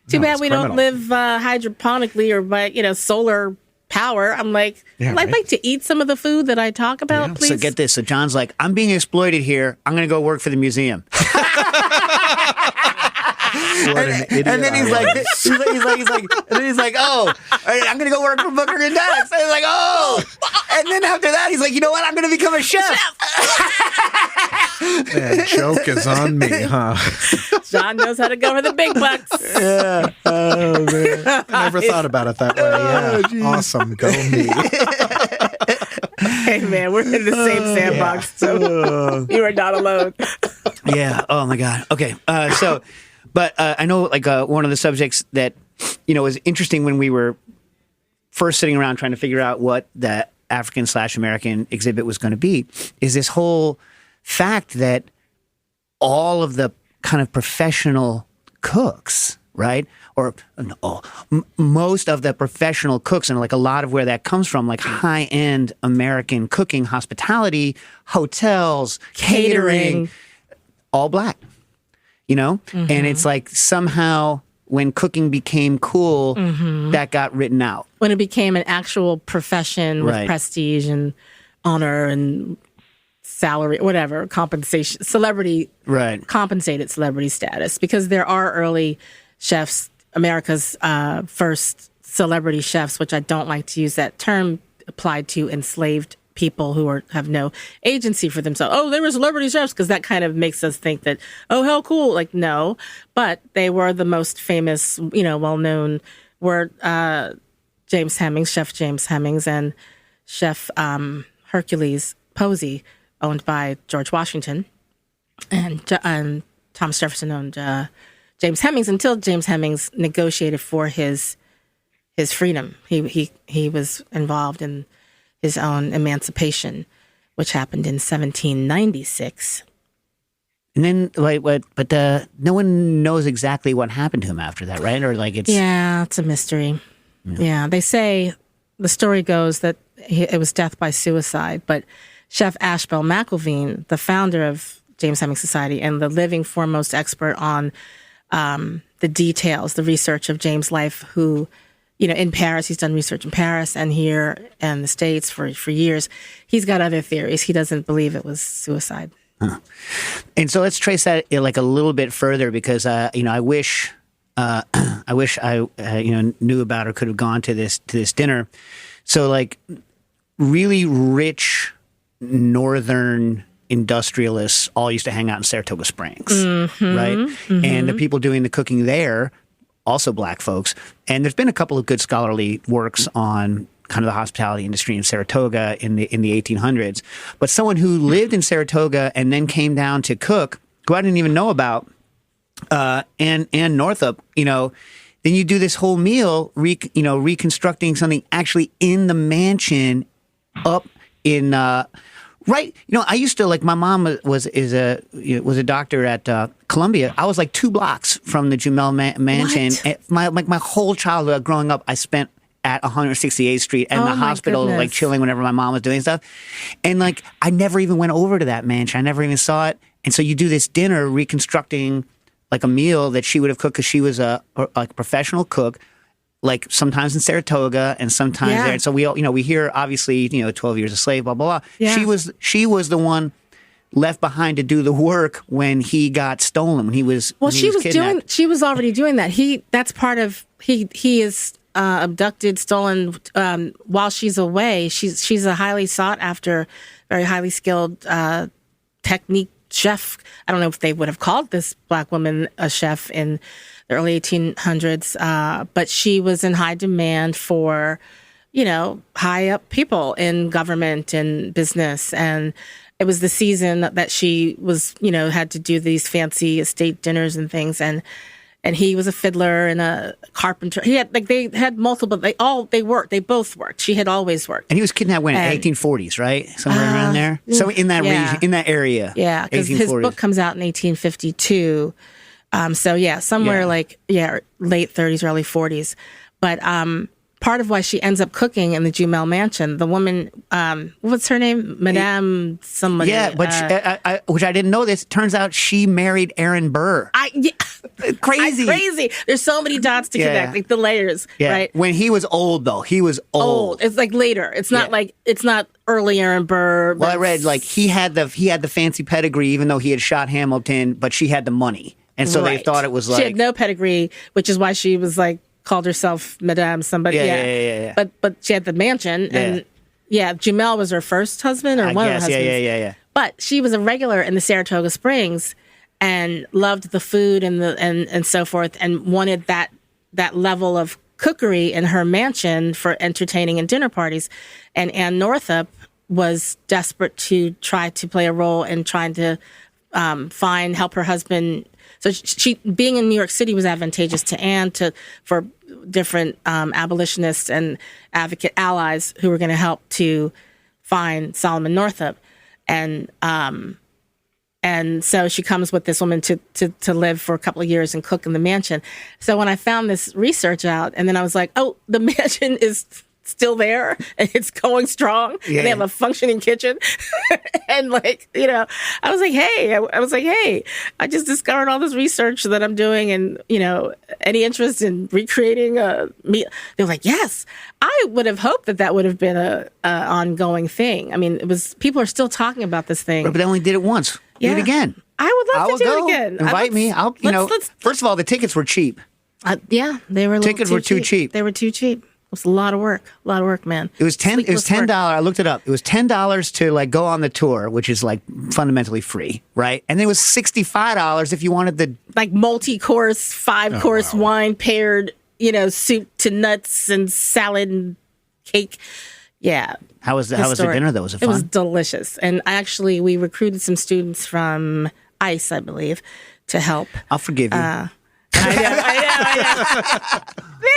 Too No, bad it's we don't criminal. live hydroponically or by, solar power. I'm like, Yeah, I'd right. like to eat some of the food that I talk about, please. So get this. So John's like, I'm being exploited here. I'm going to go work for the museum. What an idiot And then he's I like, was. and then he's like, oh, I'm going to go work for Booker and Dax. And he's like, oh. And then after that, he's like, you know what? I'm going to become a chef. That joke is on me, huh? John knows how to go for the big bucks. I never thought about it that way. Yeah. Awesome. Go me. Hey, man, we're in the same sandbox, so you are not alone. Yeah. Oh my God. Okay. But I know like one of the subjects that, was interesting when we were first sitting around trying to figure out what the African/American exhibit was going to be is this whole fact that all of the kind of professional cooks, right? Or no, most of the professional cooks, and like a lot of where that comes from, like high-end American cooking, hospitality, hotels, catering, all black, And it's like somehow when cooking became cool, that got written out. When it became an actual profession with Right. prestige and honor and salary, whatever, compensation, celebrity, Right. compensated celebrity status, because there are early chefs, America's first celebrity chefs, which I don't like to use that term, applied to enslaved people who have no agency for themselves. Oh, they were celebrity chefs, because that kind of makes us think that, oh, how cool. Like, no. But they were the most famous, well-known were James Hemmings, Chef James Hemmings, and Chef Hercules Posey, owned by George Washington. And Thomas Jefferson owned James Hemmings until James Hemmings negotiated for his freedom. He was involved in his own emancipation, which happened in 1796. And then, no one knows exactly what happened to him after that, right? Or like it's It's a mystery. Yeah, they say, the story goes that it was death by suicide, but Chef Ashbel McElveen, the founder of James Hemmings Society and the living foremost expert on the details, the research of James' life, who, in Paris, he's done research in Paris and here in the States for years. He's got other theories. He doesn't believe it was suicide. Huh. And so let's trace that like a little bit further, because I wish I knew about or could have gone to this dinner. So like really rich northern industrialists all used to hang out in Saratoga Springs, right? And the people doing the cooking there, also black folks. And there's been a couple of good scholarly works on kind of the hospitality industry in Saratoga in the 1800s. But someone who lived in Saratoga and then came down to cook, who I didn't even know about, and Northup, then you do this whole meal, reconstructing something actually in the mansion up in right. I used to, like, my mom was a doctor at Columbia. I was like 2 blocks from the Jumel mansion. And my whole childhood growing up, I spent at 168th Street and the hospital, goodness. like chilling whenever my mom was doing stuff. And like, I never even went over to that mansion. I never even saw it. And so you do this dinner reconstructing like a meal that she would have cooked, because she was a professional cook, like sometimes in Saratoga and sometimes there. And so we all, we hear obviously, 12 years a slave, blah, blah, blah. Yeah. She was the one left behind to do the work when he got stolen, when he was kidnapped. She was already doing that. That's part of, he is abducted, stolen while she's away. She's a highly sought after, very highly skilled technique chef. I don't know if they would have called this black woman a chef in the early 1800s, but she was in high demand for, high up people in government and business. And it was the season that she was, had to do these fancy estate dinners and things. And and he was a fiddler and a carpenter. He had they had multiple. They worked. They both worked. She had always worked. And he was kidnapped when 1840s, right? Somewhere around there. So in that region, in that area. Yeah, because his book comes out in 1852. Somewhere late 30s, early 40s. But part of why she ends up cooking in the Jumel mansion, the woman, what's her name? Madame somebody. Yeah, but which I didn't know this. Turns out she married Aaron Burr. Crazy. There's so many dots to connect, like the layers, right? When he was old, though. He was old. It's like later. It's not it's not early Aaron Burr. Well, I read like he had the fancy pedigree, even though he had shot Hamilton, but she had the money. And so they thought it was like... She had no pedigree, which is why she was like, called herself Madame somebody. Yeah. But she had the mansion. And Jumel was her first husband or one of her husbands. Yeah. But she was a regular in the Saratoga Springs and loved the food and so forth and wanted that level of cookery in her mansion for entertaining and dinner parties. And Anne Northup was desperate to try to play a role in trying to help her husband. So she being in New York City was advantageous to Anne for different abolitionists and advocate allies who were going to help to find Solomon Northup, and so she comes with this woman to live for a couple of years and cook in the mansion. So when I found this research out, and then I was like, oh, the mansion is still there and it's going strong. Yeah. And they have a functioning kitchen. And I was like, hey, I just discovered all this research that I'm doing and, any interest in recreating a meal? They were like, yes. I would have hoped that would have been a ongoing thing. I mean, people are still talking about this thing. But they only did it once. Do it again. I would love to do it again. Invite me. First of all, the tickets were cheap. They were tickets were too cheap. They were too cheap. It was a lot of work. Man. It was $10. I looked it up. It was $10 to go on the tour, which is fundamentally free, right? And then it was $65 if you wanted the multi-course, 5-course wine paired, soup to nuts and salad and cake. Yeah. How was the dinner though? Was it fun? It was delicious. And we recruited some students from ICE, I believe, to help. I'll forgive you. I know.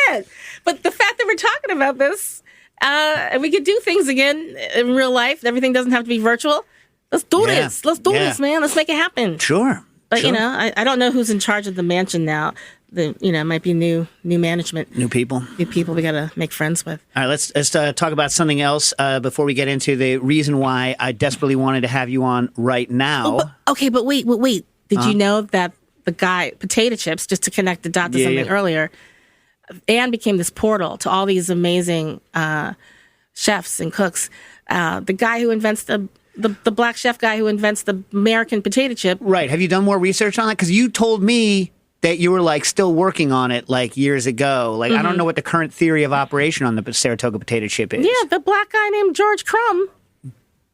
Man, but the fact that we're talking about this, and we could do things again in real life. Everything doesn't have to be virtual. Let's do this. Let's do this, man. Let's make it happen. Sure. But I don't know who's in charge of the mansion now. It might be new management, new people we got to make friends with. All right, let's talk about something else before we get into the reason why I desperately wanted to have you on right now. But wait. Did you know that the guy, Potato Chips, just to connect the dot to something earlier, Anne became this portal to all these amazing chefs and cooks. The guy who invents the black chef guy who invents the American potato chip. Right. Have you done more research on that? Because you told me that you were still working on it years ago. I don't know what the current theory of operation on the Saratoga potato chip is. Yeah, the black guy named George Crumb,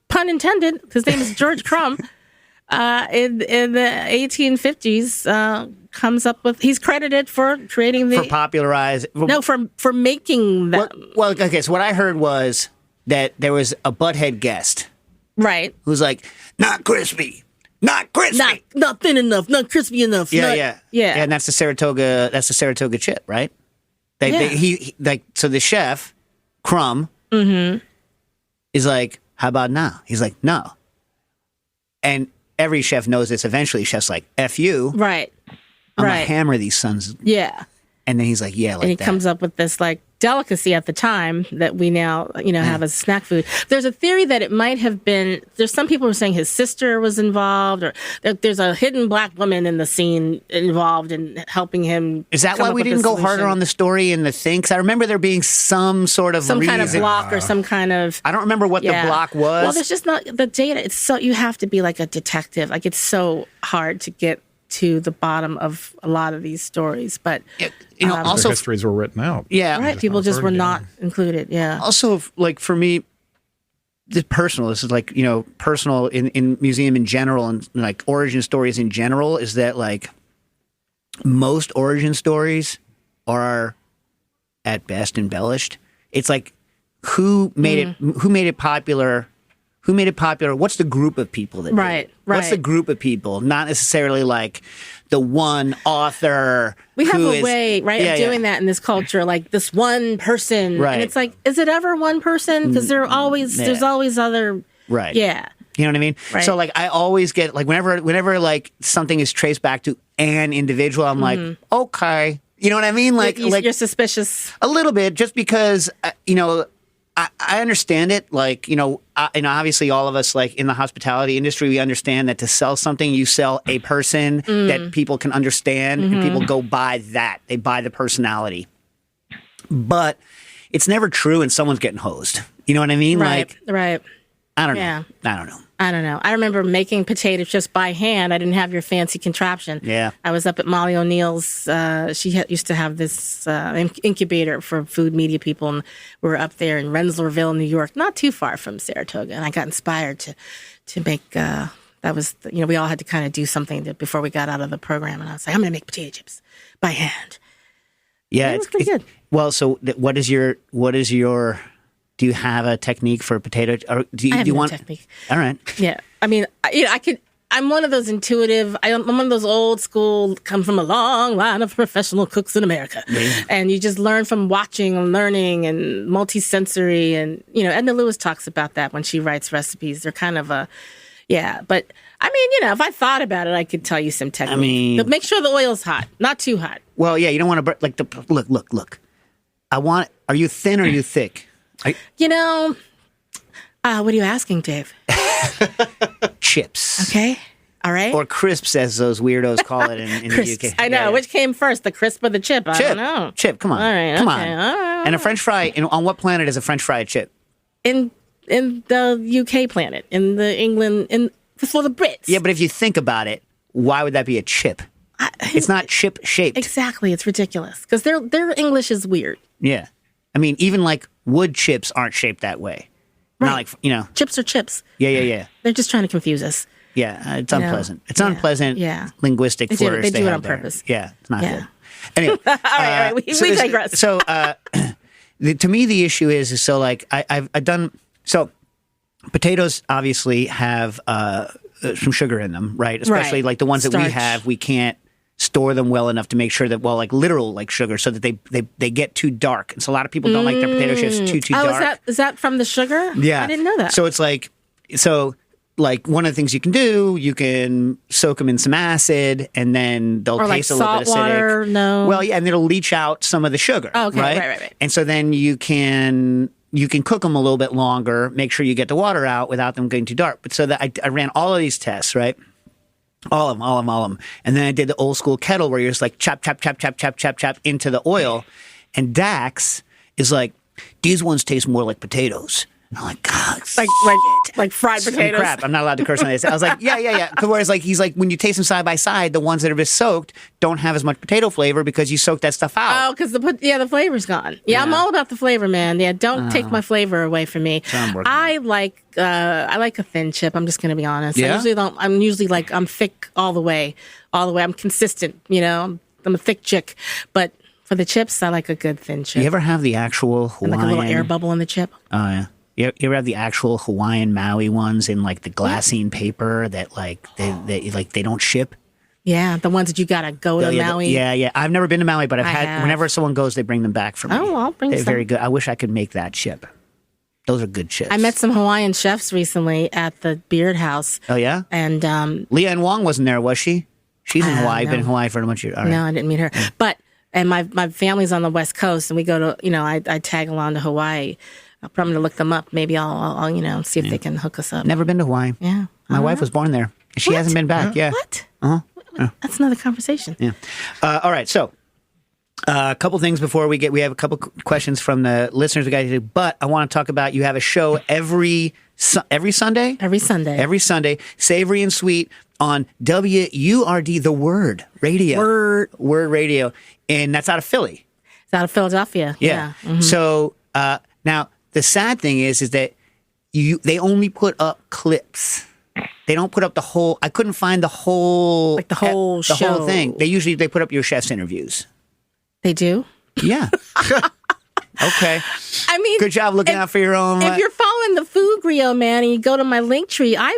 pun intended, his name is George Crumb, in the 1850s comes up with, he's credited for creating for popularizing. No, for making that. Well, okay, so what I heard was that there was a butthead guest. Right. Who's not crispy. Not crispy. Not thin enough. Not crispy enough. Yeah. And that's the Saratoga chip, right? So the chef, Crumb, is how about now? He's like, no. And every chef knows this. Eventually, chef's like, F you. Right. I'm going to hammer these sons. Yeah. And then he's like, yeah, and he comes up with this delicacy at the time that we now, have as snack food. There's a theory that it might have been, there's some people who are saying his sister was involved, or there's a hidden black woman in the scene involved in helping him. Is that why we didn't go harder on the story in the thing? Because I remember there being some sort of kind of block or some kind of. I don't remember what the block was. Well, there's just not the data. It's so, you have to be like a detective. It's so hard to get to the bottom of a lot of these stories, but also histories were written out. Yeah, right. People just were not included. Yeah. Also, for me, this personal. This is personal in museum in general and origin stories in general. Is that most origin stories are at best embellished. It's who made it popular. who made it popular? What's the group of people that did it? What's the Right. group of people? Not necessarily like the one author. We have who a is- way, right, Yeah, of doing that in this culture, like this one person. Right. And it's like, is it ever one person? Because there's always other. Right. Yeah. You know what I mean? Right. So like I always get like whenever like something is traced back to an individual, I'm like, okay. You know what I mean? Like You're suspicious. a little bit, just because I understand it. Like and obviously all of us like in the hospitality industry, we understand that to sell something, you sell a person that people can understand, and people go buy that. They buy the personality. But it's never true, and someone's getting hosed. You know what I mean? Right. Like Right. I don't know. Yeah. I don't know. I don't know. I remember making potato chips by hand. I didn't have your fancy contraption. Yeah. I was up at Molly O'Neill's. She used to have this incubator for food media people, and we were up there in Rensselaerville, New York, not too far from Saratoga. And I got inspired to make. That was we all had to kind of do something before we got out of the program, and I was like, I'm going to make potato chips by hand. Yeah, It was pretty good. Well, so what is your? Do you have a technique for potato? Or do you, I have do you no want? technique. All right. Yeah, I mean, I could. I'm one of those intuitive. I'm one of those old school. Come from a long line of professional cooks in America, and you just learn from watching and learning and multisensory. And Edna Lewis talks about that when she writes recipes. They're kind of But I mean, if I thought about it, I could tell you some techniques. But make sure the oil's hot, not too hot. Well, yeah, you don't want to look. Are you thin or are you thick? What are you asking, Dave? Chips. Okay, all right. Or crisps, as those weirdos call it in the Crisps. UK. I know. Yeah. Which came first, the crisp or the chip? I don't know. Chip, come on. All right, come okay, on. all right. And a French fry, on what planet is a French fry a chip? In the UK planet, in the England, for the Brits. Yeah, but if you think about it, why would that be a chip? It's not chip shaped. Exactly. It's ridiculous because their English is weird. Yeah. I mean, even like wood chips aren't shaped that way. Not like, Chips are chips. Yeah. They're just trying to confuse us. Yeah, it's unpleasant. It's Yeah. unpleasant Yeah. linguistic flourish They do it have on there. purpose. Yeah, it's not Yeah. good. Anyway. all right. We digress. So, to me, the issue is so like I've done so. Potatoes obviously have some sugar in them, right? Especially Right. like the ones that we Starch. have, we can't store them well enough to make sure that like literal like sugar, so that they get too dark. And so a lot of people don't like their potato chips too dark. Is that from the sugar? Yeah, I didn't know that. So it's like one of the things you can do, you can soak them in some acid, and then they'll Or like taste a little bit salt acidic. water, no. Well, yeah, and it'll leach out some of the sugar. Oh, okay, right? right. And so then you can cook them a little bit longer, make sure you get the water out without them getting too dark. But so that I ran all of these tests, right? All of them. And then I did the old school kettle where you're just like chop into the oil. And Dax is like, these ones taste more like potatoes. And I'm like, God, like fried some potatoes. crap. I'm not allowed to curse on this. I was like, yeah. Whereas like he's like, when you taste them side by side, the ones that are just soaked don't have as much potato flavor because you soak that stuff out. Oh, because the flavor's gone. Yeah, I'm all about the flavor, man. Yeah, don't take my flavor away from me. I like a thin chip. I'm just gonna be honest. Yeah? I'm usually like I'm thick all the way. I'm consistent. I'm a thick chick, but for the chips, I like a good thin chip. You ever have the actual Hawaiian? And like a little air bubble in the chip. Oh yeah. You ever have the actual Hawaiian Maui ones in like the glassine paper that like they don't ship? Yeah, the ones that you gotta go to Maui. Yeah. I've never been to Maui, but I've had. have. Whenever someone goes, they bring them back for me. Oh, I'll bring They're some. very good. I wish I could make that chip. Those are good chips. I met some Hawaiian chefs recently at the Beard House. Oh yeah. And Leanne Wong wasn't there, was she? She's in Hawaii. no. Been in Hawaii for a bunch of years. All right. No, I didn't meet her. But my family's on the West Coast, and we go to I tag along to Hawaii. I'm going to look them up. Maybe I'll see if they can hook us up. Never been to Hawaii. Yeah, My wife was born there. She hasn't been back. Yeah. What? That's another conversation. Yeah. All right. So, a couple things before we have a couple questions from the listeners we got to do. But I want to talk about you have a show every Sunday. Every Sunday. Every Sunday, Savory and Sweet on WURD, the Word Radio. Word Radio, and that's out of Philly. It's out of Philadelphia. Yeah. Mhm. So now the sad thing is that they only put up clips. They don't put up the whole. I couldn't find the whole Like the whole the show. whole thing. They put up your chef's interviews. They do. Yeah. Okay. I mean, Good job looking out for your own. If you're following in the food griot, man, and you go to my link tree, I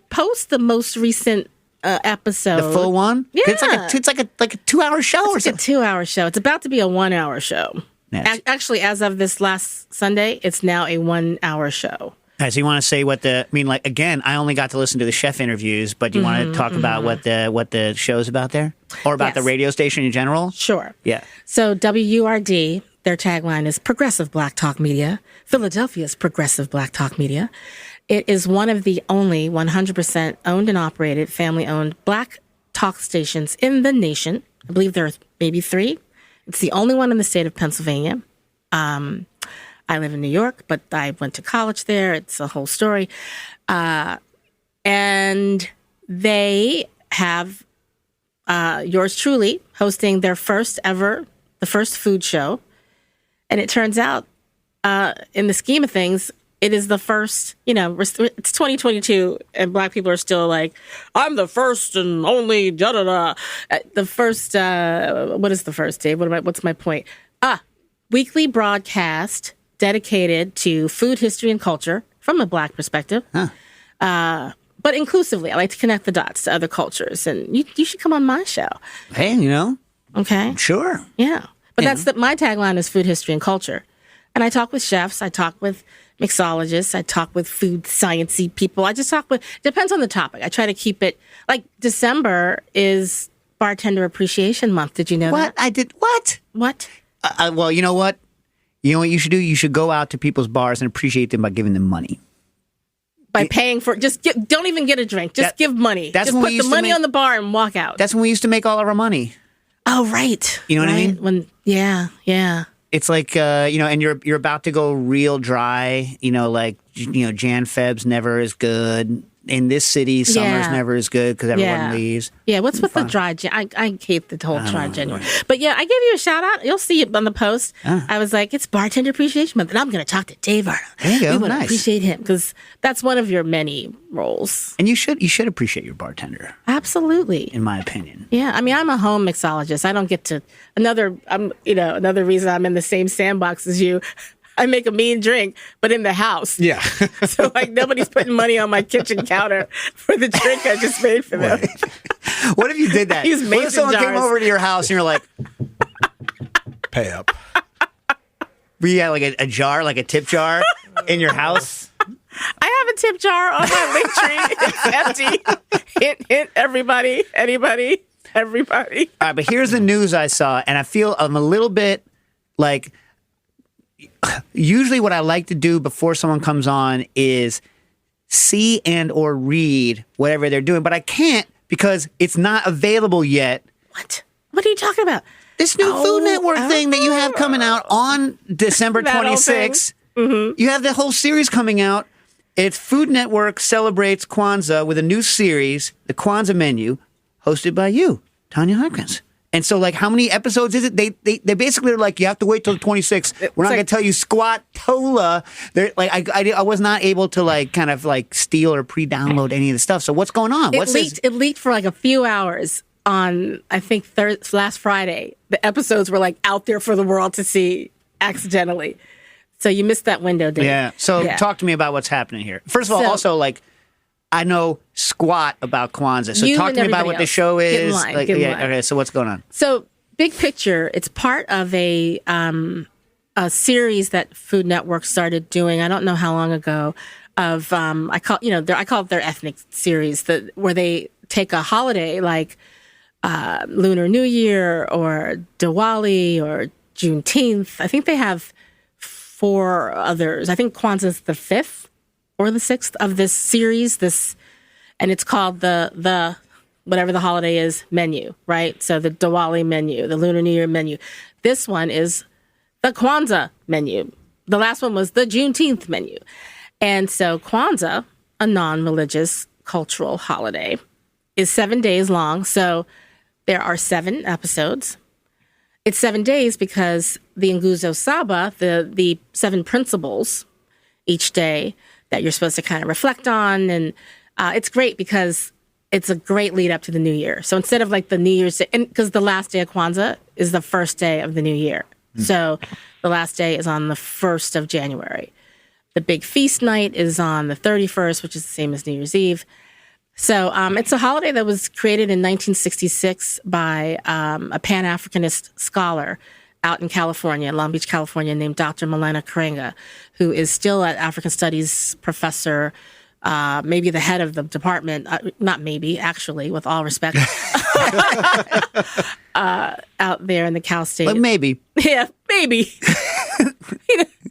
post the most recent episode. The full one? Yeah. It's like a 2-hour show or It's like something. a 2-hour show. It's about to be a 1-hour show. Yes. Actually, as of this last Sunday, it's now a 1-hour show. All right, so you want to say again, I only got to listen to the chef interviews, but do you want to talk about what the show's about there? Or about the radio station in general? Sure. Yeah. So WURD, their tagline is Progressive Black Talk Media, Philadelphia's Progressive Black Talk Media. It is one of the only 100% owned and operated, family-owned black talk stations in the nation. I believe there are maybe 3. It's the only one in the state of Pennsylvania. I live in New York, but I went to college there. It's a whole story. And they have yours truly hosting their the first food show. And it turns out, in the scheme of things, it is the first, it's 2022 and black people are still like, I'm the first and only da-da-da. The first, what is the first, Dave? What's my point? Weekly broadcast dedicated to food, history, and culture from a black perspective. But inclusively. I like to connect the dots to other cultures. And you should come on my show. Hey, Okay? sure. Yeah. But my tagline is food, history, and culture. And I talk with chefs. I talk with mixologists. I talk with food sciencey people. I just talk depends on the topic. I try to keep it, like December is Bartender Appreciation Month. Did you know that? What? What? Well, you know what? You know what you should do? You should go out to people's bars and appreciate them by giving them money. By paying for don't even get a drink. Just give money. That's just when put we the used to money make- on the bar and walk out. That's when we used to make all of our money. Oh, right. You know what I mean? Yeah. It's like and you're about to go real dry. Jan Feb's never as good. In this city, summer's never as good because everyone leaves. Yeah, what's with the dry I hate the whole dry January. But yeah, I gave you a shout out. You'll see it on the post. I was like, it's Bartender Appreciation Month, and I'm going to talk to Dave Arnold. There you go. We want to Nice. appreciate him because that's one of your many roles. And you should appreciate your bartender, Absolutely. in my opinion. Yeah, I mean, I'm a home mixologist. I don't get to another reason I'm in the same sandbox as you. I make a mean drink, but in the house. Yeah. So like nobody's putting money on my kitchen counter for the drink I just made for them. What if you did that? Use What if mason someone came jars. over to your house and you're like, Pay up. we had like a jar, like a tip jar in your house? I have a tip jar on my link tree. It's empty. Hint, hint, everybody, anybody, everybody. All right, but here's the news I saw, and I feel I'm a little bit like, usually what I like to do before someone comes on is see and or read whatever they're doing, but I can't because it's not available yet. What? What are you talking about? This new Food Network thing that you have coming out on December That whole thing? 26th. You have the whole series coming out. It's Food Network celebrates Kwanzaa with a new series, the Kwanzaa Menu, hosted by you, Tonya Hopkins. And so, like, how many episodes is it? They basically are like, you have to wait till the 26th. We're not going to tell you squat tola. They're like, I was not able to like kind of like steal or pre-download any of the stuff. So what's going on? It leaked for like a few hours on, I think, last Friday. The episodes were like out there for the world to see accidentally. So you missed that window, Dave. Yeah. So talk to me about what's happening here. First of all, also like, I know squat about Kwanzaa. So talk to me about what the show is. Get in line, like, get in yeah, line. okay, so what's going on? So big picture, it's part of a series that Food Network started doing. I don't know how long ago. Of I call it their ethnic series, where they take a holiday like Lunar New Year or Diwali or Juneteenth. I think they have 4 others. I think Kwanzaa's the 5th or the 6th of this series. And it's called the whatever the holiday is menu, right? So the Diwali menu, the Lunar New Year menu. This one is the Kwanzaa menu. The last one was the Juneteenth menu. And so Kwanzaa, a non-religious cultural holiday, is 7 days long. So there are 7 episodes. It's 7 days because the Nguzo Saba, the 7 principles each day that you're supposed to kind of reflect on. And it's great because it's a great lead up to the new year. So instead of like the New Year's Day, because the last day of Kwanzaa is the first day of the new year. So the last day is on the 1st of January. The big feast night is on the 31st, which is the same as New Year's Eve. So it's a holiday that was created in 1966 by a Pan-Africanist scholar out in California, Long Beach, California, named Dr. Milena Karenga, who is still an African Studies professor, maybe the head of the department, not maybe, actually, with all respect, out there in the Cal State. But maybe. Yeah, maybe.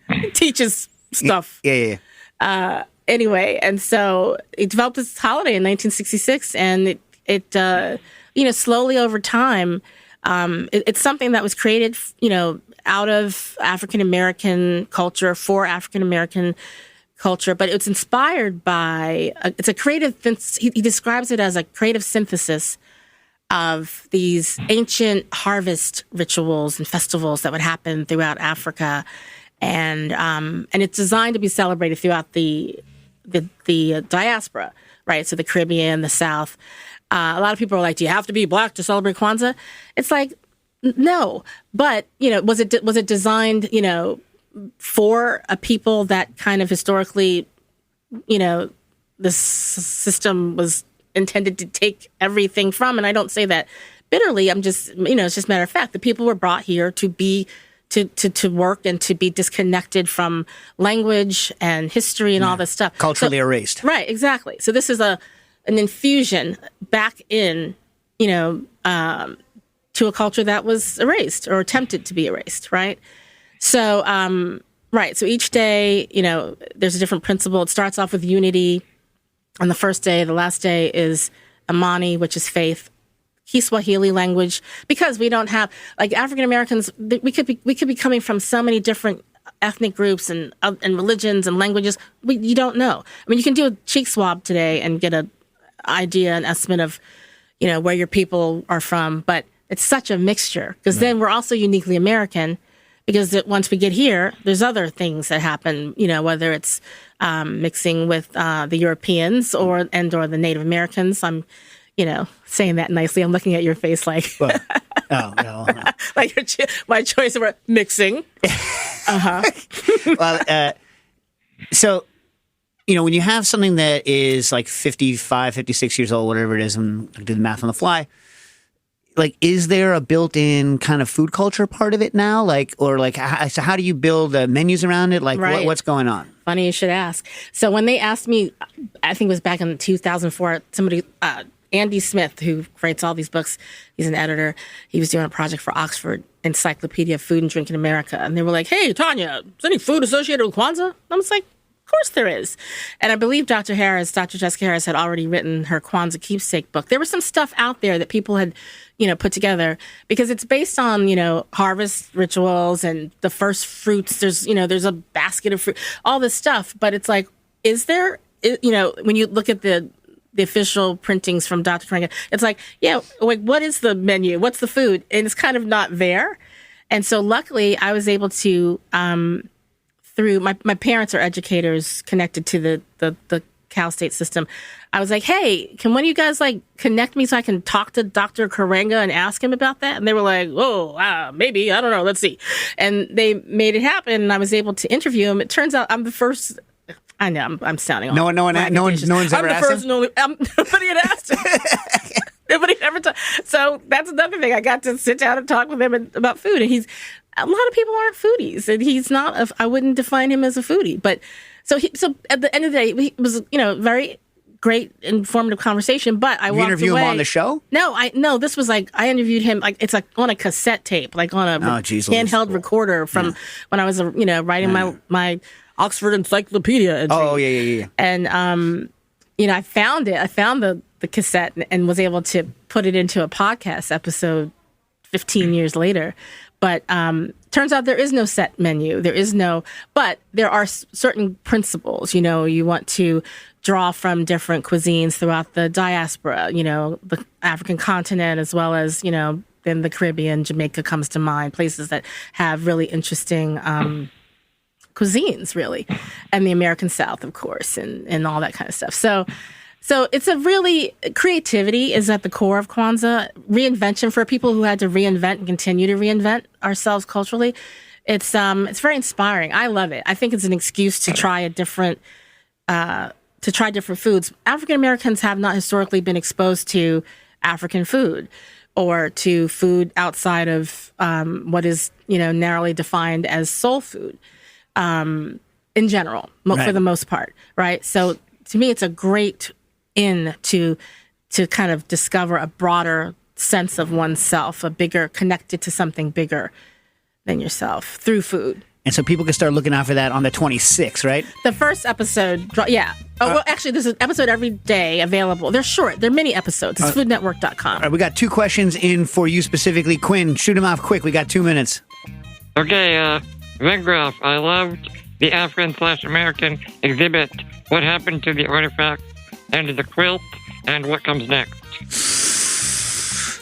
He teaches stuff. Yeah. Anyway, and so it developed this holiday in 1966, and it slowly over time, it's something that was created, out of African American culture for African American culture, but it's inspired by it's a creative. He describes it as a creative synthesis of these ancient harvest rituals and festivals that would happen throughout Africa, and it's designed to be celebrated throughout the diaspora, right? So the Caribbean, the South. A lot of people are like, "Do you have to be black to celebrate Kwanzaa?" It's like, no. But was it designed, for a people that kind of historically, this system was intended to take everything from? And I don't say that bitterly. I'm just, it's just a matter of fact. The people were brought here to be to work and to be disconnected from language and history and all this stuff. Culturally erased. Right, exactly. So this is an infusion back in, to a culture that was erased or attempted to be erased, right? So, so each day, there's a different principle. It starts off with unity on the first day. The last day is Imani, which is faith. Kiswahili language, because we don't have, like, African Americans, we could be coming from so many different ethnic groups and religions and languages. You don't know. I mean, you can do a cheek swab today and get an idea, an estimate of, where your people are from, but it's such a mixture, because then we're also uniquely American, because once we get here, there's other things that happen, whether it's mixing with the Europeans or the Native Americans. I'm saying that nicely. I'm looking at your face like, Well, no. like my choice of mixing. Well, so, when you have something that is like 55, 56 years old, whatever it is, and I do the math on the fly, like, is there a built-in kind of food culture part of it now? So how do you build menus around it? Like, Right. what's going on? Funny you should ask. So when they asked me, I think it was back in 2004, somebody, Andy Smith, who writes all these books, he's an editor. He was doing a project for Oxford Encyclopedia of Food and Drink in America. And they were like, "Hey, Tonya, is any food associated with Kwanzaa?" I was like, "Of course there is." And I believe Dr. Jessica Harris had already written her Kwanzaa keepsake book. There was some stuff out there that people had, put together, because it's based on, harvest rituals and the first fruits. There's a basket of fruit, all this stuff. But it's like, is there, when you look at the official printings from Dr. Karenga, it's like, what is the menu? What's the food? And it's kind of not there. And so luckily I was able to, through my parents are educators connected to the Cal State system. I was like, "Hey, can one of you guys connect me so I can talk to Dr. Karenga and ask him about that?" And they were like, "Oh, maybe. I don't know. Let's see." And they made it happen, and I was able to interview him. It turns out I'm the first. I know I'm sounding off. No one's ever asked him? Nobody had asked him. Nobody ever talked. So that's another thing. I got to sit down and talk with him about food, and a lot of people aren't foodies, and he's not. I wouldn't define him as a foodie, but so at the end of the day, it was very great, informative conversation. But I walked away. You interview him on the show? No. This was I interviewed him it's on a cassette tape, on a handheld recorder from when I was writing my Oxford Encyclopedia entry. Oh, yeah. And I found it. I found the cassette and was able to put it into a podcast episode 15 years later. But turns out there is no set menu. But there are certain principles. You want to draw from different cuisines throughout the diaspora, the African continent, as well as, then the Caribbean. Jamaica comes to mind, places that have really interesting cuisines, really, and the American South, of course, and all that kind of stuff. So it's creativity is at the core of Kwanzaa. Reinvention for people who had to reinvent and continue to reinvent ourselves culturally It's very inspiring. I love it. I think it's an excuse to try different foods. African Americans have not historically been exposed to African food or to food outside of what is narrowly defined as soul food in general, for the most part, right? So to me, it's a great to kind of discover a broader sense of oneself, connected to something bigger than yourself through food. And so people can start looking out for that on the 26th, right? The first episode, yeah. Well, actually, there's an episode every day available. They're short. They're mini episodes. It's foodnetwork.com. All right, we got 2 questions in for you specifically. Quinn, shoot them off quick. We got 2 minutes. Okay, Vengroff, I loved the African/American exhibit. What happened to the artifacts and the quilt, and what comes next?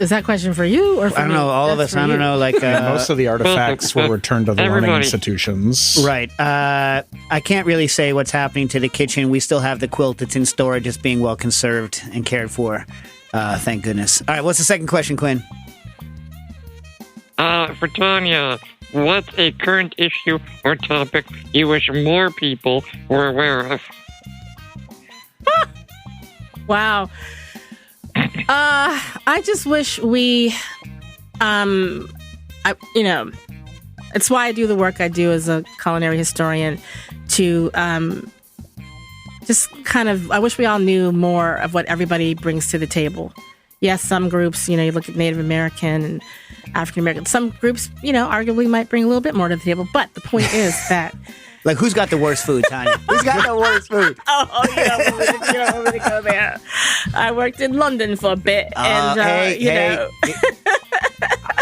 Is that question for you or for I don't me? know. All of us. I don't know. Like most of the artifacts were returned to the learning institutions. Right. I can't really say what's happening to the kitchen. We still have the quilt that's in storage, just being well conserved and cared for. Thank goodness. All right. What's the second question, Quinn? For Tonya, what's a current issue or topic you wish more people were aware of? Wow. I just wish we, it's why I do the work I do as a culinary historian to, just kind of, I wish we all knew more of what everybody brings to the table. Yes, some groups, you look at Native American and African American, some groups, arguably might bring a little bit more to the table. But the point is that Like, who's got the worst food, Tonya? Who's got the worst food? You don't want me to go there. I worked in London for a bit, and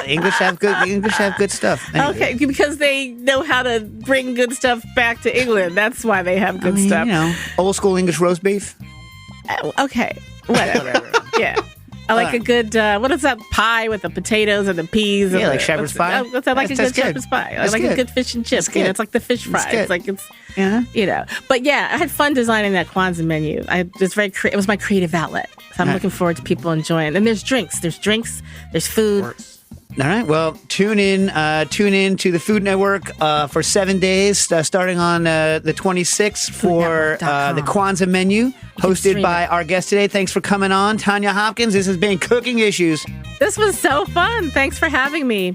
English have good stuff. Anyway. Okay, because they know how to bring good stuff back to England. That's why they have good stuff. Old school English roast beef. Okay, whatever. Yeah. I like a good, what is that pie with the potatoes and the peas? Yeah, like shepherd's pie. I like a good shepherd's pie. I like a good fish and chips. It's like the fish fry. It's like But yeah, I had fun designing that Kwanzaa menu. It was my creative outlet. So I'm looking forward to people enjoying. And there's drinks. There's food. All right. Well, tune in to the Food Network for 7 days, starting on the 26th for the Kwanzaa menu, hosted by our guest today. Thanks for coming on, Tonya Hopkins. This has been Cooking Issues. This was so fun. Thanks for having me.